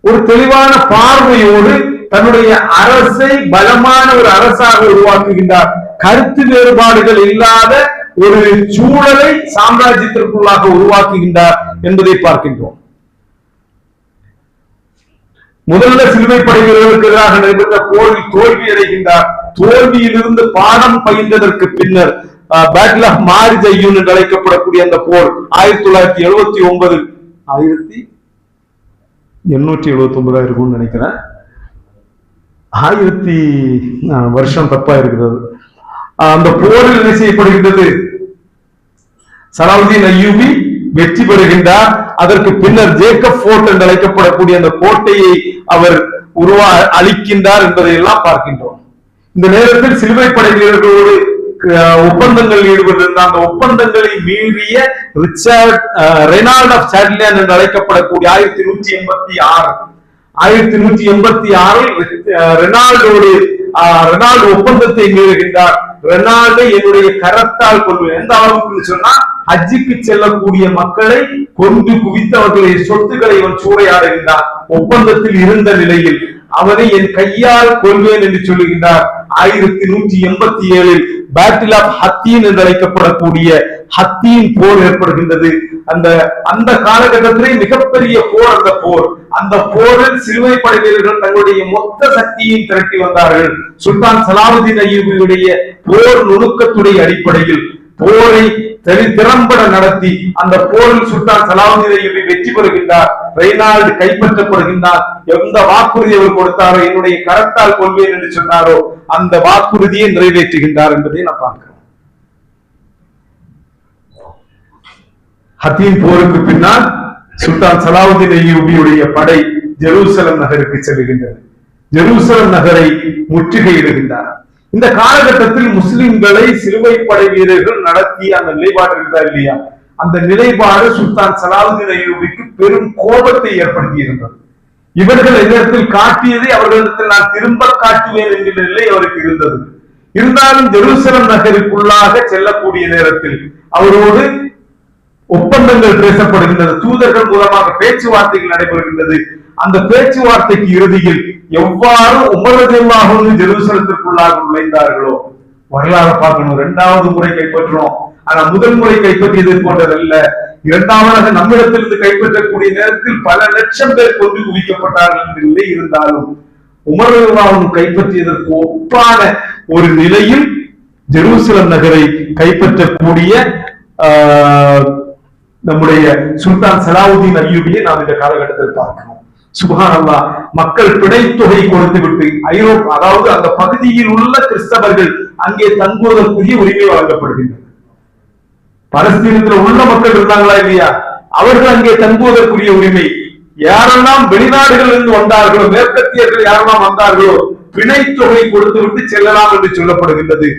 ஒரு தெளிவான பார்வையோடு தன்னுடைய அரசை பலமான ஒரு அரசாக உருவாக்குகின்றார். கருத்து வேறுபாடுகள் இல்லாத ஒரு சூழலை சாம்ராஜ்யத்திற்குள்ளாக உருவாக்குகின்றார் என்பதை பார்க்கின்றோம். முதல்ல சிலுவை படை வீரர்களுக்கு எதிராக நடைபெற்ற போரில் தோல்வி அடைகின்றார். தோல்வியிலிருந்து பாடம் பயின்றதற்கு பின்னர் பேட்டில் ஆஃப் மாரிஜ் அய்யூன் என்று அழைக்கப்படக்கூடிய அந்த போர் 1979 1879 இருக்கும்னு நினைக்கிறேன். 1000 வருஷம் தப்பா இருக்கிறது. அந்த போரில் என்ன செய்யப்படுகின்றது? சலாவுதீன் அய்யூபி வெற்றி பெறுகின்றார். அதற்கு பின்னர் ஜேக்கப் ஃபோர்ட் என்று அழைக்கப்படக்கூடிய அந்த கோட்டையை அவர் அளிக்கின்றார் என்பதை எல்லாம் பார்க்கின்றோம். இந்த நேரத்தில் சிலுவை படை வீரர்களோடு ஒப்பந்தங்கள் ஈடுபட்டிருந்த அந்த ஒப்பந்தங்களை மீறிய ரிச்சர்ட் ரெனால்ட் ஆஃப் சாட்லியன் என்று அழைக்கப்படக்கூடிய 1186 ரெனால்டு ஒப்பந்தத்தை மீறுகின்றார். ரெனால்டை என்னுடைய கரத்தால் கொள்வேன். எந்த அளவுக்கு சொன்னா, ஹஜ்ஜுக்கு செல்லக்கூடிய மக்களை கொண்டு குவித்தவர்களுடைய சொத்துக்களை இவன் சூறையாடுகின்றார். ஒப்பந்தத்தில் இருந்த நிலையில் அவனை என் கையால் கொள்வேன் என்று சொல்லுகின்றார். 1187 பேட்டில் ஆஃப் ஹத்தீன் என்று அழைக்கப்படக்கூடிய ஹத்தீன் போர் ஏற்படுகின்றது. அந்த காலகட்டத்திலே மிகப்பெரிய போர் அந்த போர். அந்த போரில் சிலுவை படை வீரர்கள் தங்களுடைய மொத்த சக்தியை திரட்டி வந்தார்கள். சுல்தான் சலாவுதீன் அய்யூபியுடைய போர் நுணுக்கத்துடைய அடிப்படையில் போரை திறம்பட நடத்தி அந்த போரில் சுல்தான் சலாவுதீன் அய்யூபி வெற்றி பெறுகின்றார். ரெய்னால்டு கைப்பற்றப்படுகின்றார். எந்த வாக்குறுதி அவர் கொடுத்தாரோ, என்னுடைய கரத்தால் கொள்வேன் என்று சொன்னாரோ, அந்த வாக்குறுதியை நிறைவேற்றுகின்றார் என்பதை நான் பார்க்கிறோம். ஹத்தீன் போருக்கு பின்னால் சுல்தான் சலாவுதீன் அய்யூபியுடைய படை ஜெருசலம் நகருக்கு செல்கின்றது. ஜெருசலம் நகரை முற்றுகையிடுகின்றார். இந்த காலகட்டத்தில் முஸ்லிம்களை சிலுவை படை வீரர்கள் நடத்திய அந்த நிலைப்பாடு இருந்தா இல்லையா, அந்த நிலைப்பாடு சுல்தான் சலாவுதீன் அய்யூபிக்கு பெரும் கோபத்தை ஏற்படுத்தி இருந்தது. இவர்கள் எதிர்த்தில் காட்டியதை அவர்களிடத்தில் நான் திரும்ப காட்டுவேன் என்கிற நிலை அவருக்கு இருந்தது. இருந்தாலும் ஜெருசலம் நகருக்குள்ளாக செல்லக்கூடிய நேரத்தில் அவரோடு ஒப்பந்தங்கள் பேசப்படுகின்றது. தூதர்கள் மூலமாக பேச்சுவார்த்தைகள் நடைபெறுகின்றது. அந்த பேச்சுவார்த்தைக்கு இறுதியில் எவ்வாறு உமர் ரலியல்லாஹு அன்ஹு ஜெருசலத்திற்குள்ளாக நுழைந்தார்களோ, வரலாறு பார்க்கணும். 2வது முறை கைப்பற்றணும். ஆனா முதல் முறை கைப்பற்றியது போன்றதல்ல. 2வதாக நம்மிடத்திலிருந்து கைப்பற்றக்கூடிய நேரத்தில் பல லட்சம் பேர் கொண்டு குவிக்கப்பட்டார்கள் என்ற நிலை இருந்தாலும் உமர் ரலியல்லாஹு அன்ஹு கைப்பற்றியதற்கு ஒப்பான ஒரு நிலையில் ஜெருசலம் நகரை கைப்பற்றக்கூடிய நம்முடைய சுல்தான் சலாவுதீன் அய்யூபியை நாம் இந்த காலகட்டத்தில் பார்க்கிறோம். சுப்ஹானல்லாஹ், மக்கள் பிணைத்தொகை கொடுத்து விட்டு ஐரோப்பா, அதாவது அந்த பகுதியில் உள்ள கிறிஸ்தவர்கள் அங்கே தங்குவதற்குரிய உரிமை வழங்கப்படுகின்றது. பலஸ்தீனத்தில் உள்ள மக்கள் இருந்தாங்களா இல்லையா, அவர்கள் அங்கே தங்குவதற்குரிய உரிமை. யாரெல்லாம் வெளிநாடுகளில் இருந்து வந்தார்களோ, மேற்கத்தியர்கள் யாரெல்லாம் வந்தார்களோ, பிணைத்தொகை கொடுத்து விட்டு செல்லலாம் என்று சொல்லப்படுகின்றது.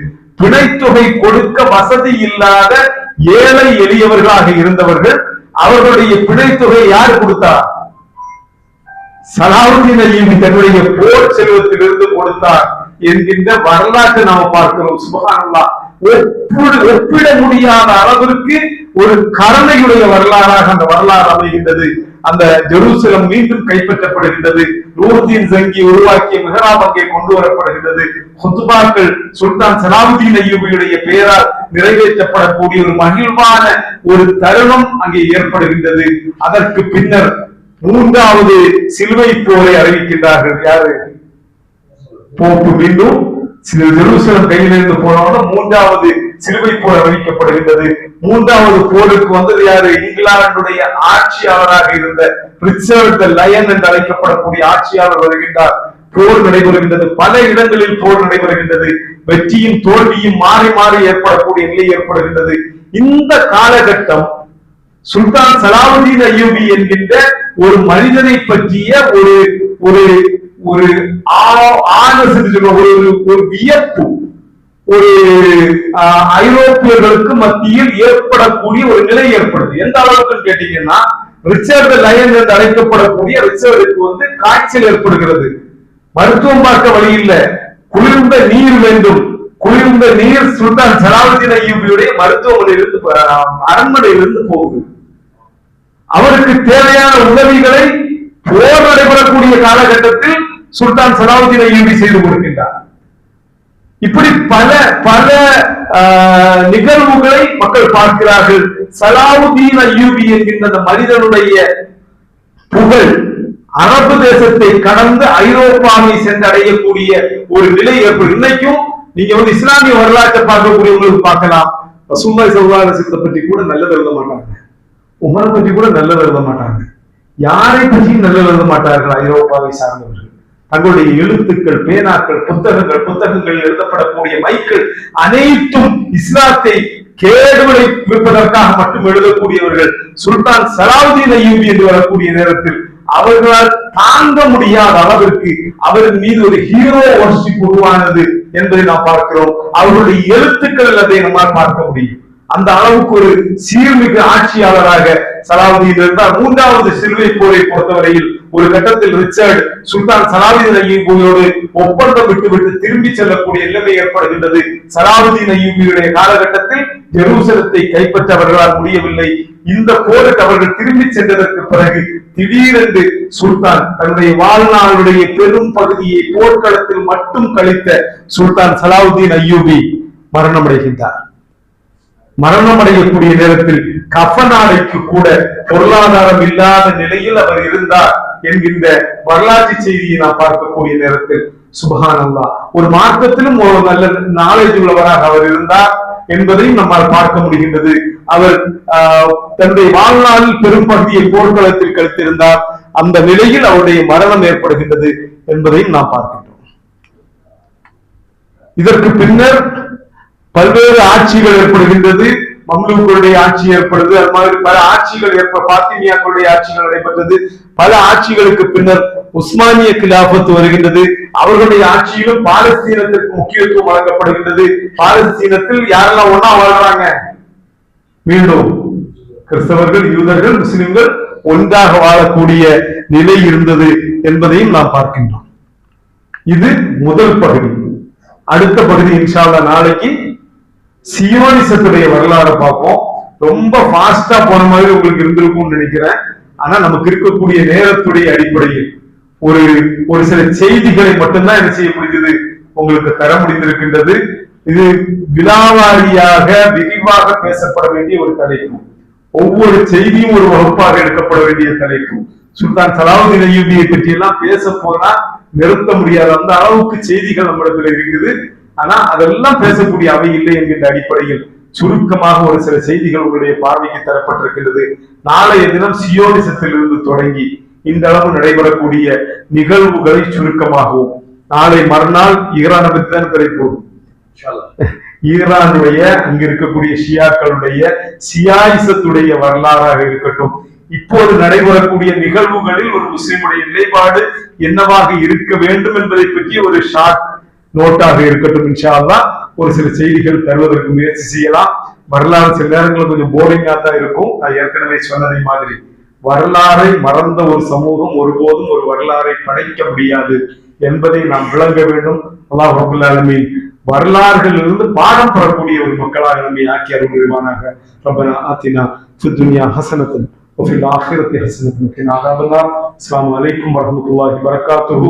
பிணைத்தொகை கொடுக்க வசதி இல்லாத ஏழை எளியவர்களாக இருந்தவர்கள், அவர்களுடைய பிணைத்தொகை யார் கொடுத்தார்? சலாவுதீன் அய்யூபி தன்னுடைய போர் செல்வத்திலிருந்து கொடுத்தார் என்கின்ற வரலாற்றை நாம் பார்க்கிறோம். சுப்ஹானல்லாஹ், ஒப்பிட முடியாத அளவிற்கு ஒரு கருணையுடைய வரலாறாக அந்த வரலாறு அமைகின்றது. அந்த ஜெருசலம் மீண்டும் கைப்பற்றப்படுகின்றது. நூருதீன் ஜங்கி உருவாக்கிய மிஹ்ராப் அங்கே கொண்டு வரப்படுகின்றது. குத்பாக்கள் சுல்தான் சலாவுதீன் அய்யூபியுடைய பெயரால் நிறைவேற்றப்படக்கூடிய ஒரு மகிழ்வான ஒரு தருணம் அங்கே ஏற்படுகின்றது. அதற்கு பின்னர் 3வது சிலுவை போரை அறிவிக்கின்றார்கள். யாரு? போப்பு மீண்டும் ஜெருசலம் கையிலிருந்து போனவுடன் 3வது சிலுவை போர் அறிவிக்கப்படுகின்றது. 3வது போருக்கு வந்தது யாரு? இங்கிலாந்துடைய ஆட்சியாளராக இருந்த ரிச்சர்ட் தி லயன் என்று அழைக்கப்படக்கூடிய ஆட்சியாளர் வருகின்றார். போர் நடைபெறுகின்றது. பல இடங்களில் போர் நடைபெறுகின்றது. வெற்றியும் தோல்வியும் மாறி மாறி ஏற்படக்கூடிய நிலை ஏற்படுகின்றது. இந்த காலகட்டம் சுல்தான் சலாவுதீன் அய்யூபி என்கின்ற ஒரு மனிதனை பற்றிய ஒரு ஒரு ஒரு ஒரு வியப்பு, ஒரு ஐரோப்பியர்களுக்கு மத்தியில் ஏற்படக்கூடிய ஒரு நிலை ஏற்படுது. எந்த அளவுக்கு கேட்டீங்கன்னா, ரிச்சர்ட் லயன் என்று அழைக்கப்படக்கூடிய ரிச்சர்டுக்கு காய்ச்சல் ஏற்படுகிறது. மருத்துவம் பார்க்க வழி இல்ல, குளிர்ந்த நீர் வேண்டும். குளிர்ந்த நீர் சுல்தான் சலாவுதீன் அய்யூபியுடைய மருத்துவமனையிலிருந்து அரண்மனையிலிருந்து போகுது. அவருக்கு தேவையான உதவிகளை போர் நடைபெறக்கூடிய காலகட்டத்தில் சுல்தான் சலாவுதீன் அய்யூபி செய்து கொடுக்கின்றார். இப்படி பல பல நிகழ்வுகளை மக்கள் பார்க்கிறார்கள். சலாவுதீன் அய்யூபி என்கின்ற அந்த மனிதனுடைய புகழ் அரபு தேசத்தை கடந்து ஐரோப்பாவை சென்றடையக்கூடிய ஒரு நிலை ஏற்படும். இன்னைக்கும் நீங்க இஸ்லாமிய வரலாற்றை பார்க்கக்கூடியவங்களுக்கு பார்க்கலாம், ரசூலுல்லாஹி ஸல்லல்லாஹு அலைஹி வஸல்லம் பற்றி கூட நல்லது எழுத மாட்டாங்க, உமரை பற்றி கூட நல்லது எழுத மாட்டாங்க, யாரை பற்றியும் நல்லது எழுத மாட்டார்கள். ஐரோப்பாவை சார்ந்தவர்கள் தங்களுடைய எழுத்துக்கள், பேனாக்கள், புத்தகங்கள் எழுதப்படக்கூடிய மைக்கள் அனைத்தும் இஸ்லாத்தை கேடுகளை விற்பதற்காக மட்டும் எழுதக்கூடியவர்கள். சுல்தான் சலாவுதீன் அய்யூபி என்று வரக்கூடிய நேரத்தில் அவர்களால் தாங்க முடியாத அளவிற்கு அவரின் மீது ஒரு ஹீரோ வர்ஷிப் உருவானது என்பதை நாம் பார்க்கிறோம். அவர்களுடைய எழுத்துக்கள் அதை நம்மால் பார்க்க முடியும். அந்த அளவுக்கு ஒரு சீர்மிகு ஆட்சியாளராக சலாவுதீன் இருந்தார். மூன்றாவது சிலுவை போரை பொறுத்தவரையில் ஒரு கட்டத்தில் ரிச்சர்ட் சுல்தான் சலாவுதீன் அய்யூபியோடு ஒப்பந்தம் விட்டுவிட்டு திரும்பி செல்லக்கூடிய நிலைமை ஏற்படுகின்றது. சலாவுதீன் அய்யூபியுடைய காலகட்டத்தில் ஜெருசலத்தை கைப்பற்ற அவர்களால் முடியவில்லை. இந்த போருக்கு அவர்கள் திரும்பி சென்றதற்கு பிறகு திடீரென்று சுல்தான் தன்னுடைய வாழ்நாளுடைய பெரும் பகுதியை போர்க்களத்தில் மட்டும் கழித்த சுல்தான் சலாவுதீன் அய்யூபி மரணம் அடைகின்றார். மரணம் அடையக்கூடிய நேரத்தில் கஃபனாடைக்கு கூட பொருளாதாரம் இல்லாத நிலையில் அவர் இருந்தார் என்கின்ற வரலாற்று செய்தியை நாம் பார்க்கக்கூடிய நேரத்தில் சுப்ஹானல்லாஹ், ஒரு மார்க்கத்திலும் ஒரு நல்ல நாலேஜ் உள்ளவராக அவர் இருந்தார் என்பதையும் நம்மால் பார்க்க முடிகின்றது. அவர் தன்னுடைய வாழ்நாளில் பெரும் பகுதியை போர்க்களத்தில் கழித்திருந்தார். அந்த நிலையில் அவருடைய மரணம் ஏற்படுகின்றது என்பதையும் நாம் பார்க்கின்றோம். இதற்கு பின்னர் பல்வேறு ஆட்சிகள் ஏற்படுகின்றது. மம்லூக்களுடைய ஆட்சி ஏற்படுது, அது மாதிரி பல ஆட்சிகள் பாத்திமியாக்களுடைய ஆட்சிகள் நடைபெற்றது. பல ஆட்சிகளுக்கு பின்னர் உஸ்மானிய கிலாபத் வருகின்றது. அவர்களுடைய ஆட்சியிலும் பாலஸ்தீனத்திற்கு முக்கியத்துவம் வழங்கப்படுகின்றது. பாலஸ்தீனத்தில் யாரெல்லாம் ஒன்னா வாழ்றாங்க? மீண்டும் கிறிஸ்தவர்கள், யூதர்கள், முஸ்லிம்கள் ஒன்றாக வாழக்கூடிய நிலை இருந்தது என்பதையும் நாம் பார்க்கின்றோம். இது முதல் பகுதி. அடுத்த பகுதி இன்ஷா அல்லாஹ் நாளைக்கு சியோனிசத்துடைய வரலாறு பார்ப்போம். ரொம்ப ஃபாஸ்டா போன மாதிரி உங்களுக்கு இருந்திருக்கும்னு நினைக்கிறேன். ஆனா நமக்கு இருக்கக்கூடிய நேரத்துடைய அடிப்படையில் ஒரு சில செய்திகளை மட்டும்தான் என்ன செய்ய முடிந்தது, உங்களுக்கு தர முடிந்திருக்கின்றது. இது விலாவாரியாக விரிவாக பேசப்பட வேண்டிய ஒரு தலைப்பு. ஒவ்வொரு செய்தியும் ஒரு வகுப்பாக எடுக்கப்பட வேண்டிய தலைப்பு. சுல்தான் சலாவுதீன் அய்யூபியை பற்றி எல்லாம் பேச போனா நிறுத்த முடியாத அந்த அளவுக்கு செய்திகள் நம்மிடத்துல இருக்குது. ஆனா அதெல்லாம் பேசக்கூடிய அவை இல்லை என்கின்ற அடிப்படையில் சுருக்கமாக ஒரு சில செய்திகள் உங்களுடைய பார்வைக்கு தரப்பட்டிருக்கின்றது. நாளைய தினம் சியோனிசத்தில் இருந்து தொடங்கி இந்த அளவு நடைபெறக்கூடிய நிகழ்வுகளை சுருக்கமாகவும், நாளை மறுநாள் ஈரானை பற்றி தான் கிடைப்போம். ஈரானுடைய அங்க இருக்கக்கூடிய ஷியாக்களுடைய சியாயிசத்துடைய வரலாறாக இருக்கட்டும், இப்போது நடைபெறக்கூடிய நிகழ்வுகளில் ஒரு முஸ்லிமுடைய நிலைப்பாடு என்னவாக இருக்க வேண்டும் என்பதை பற்றி ஒரு ஷார்ட் நோட்டாக இருக்கட்டும். இன்ஷா அல்லாஹ் ஒரு சில செய்திகள் தருவதற்கு முயற்சி செய்யலாம். வரலாறு சில நேரங்களில் கொஞ்சம் போரிங்கா தான் இருக்கும். நான் ஏற்கனவே சொன்னதை மாதிரி வரலாறை மறந்த ஒரு சமூகம் ஒருபோதும் ஒரு வரலாறை படைக்க முடியாது என்பதை நாம் விளங்க வேண்டும். அல்லாஹ் ரப்பல் ஆலமீன் வரலாறுகளிலிருந்து பாடம் பெறக்கூடிய ஒரு மக்களாக நம்மை ஆக்கி அருள் புரிவானாக. ரப்பனா ஆத்தினா ஃபித் துன்யா ஹஸனத்தன் وفي الآخرة حسنة وقنا عذاب النار. السلام عليكم ورحمة الله وبركاته.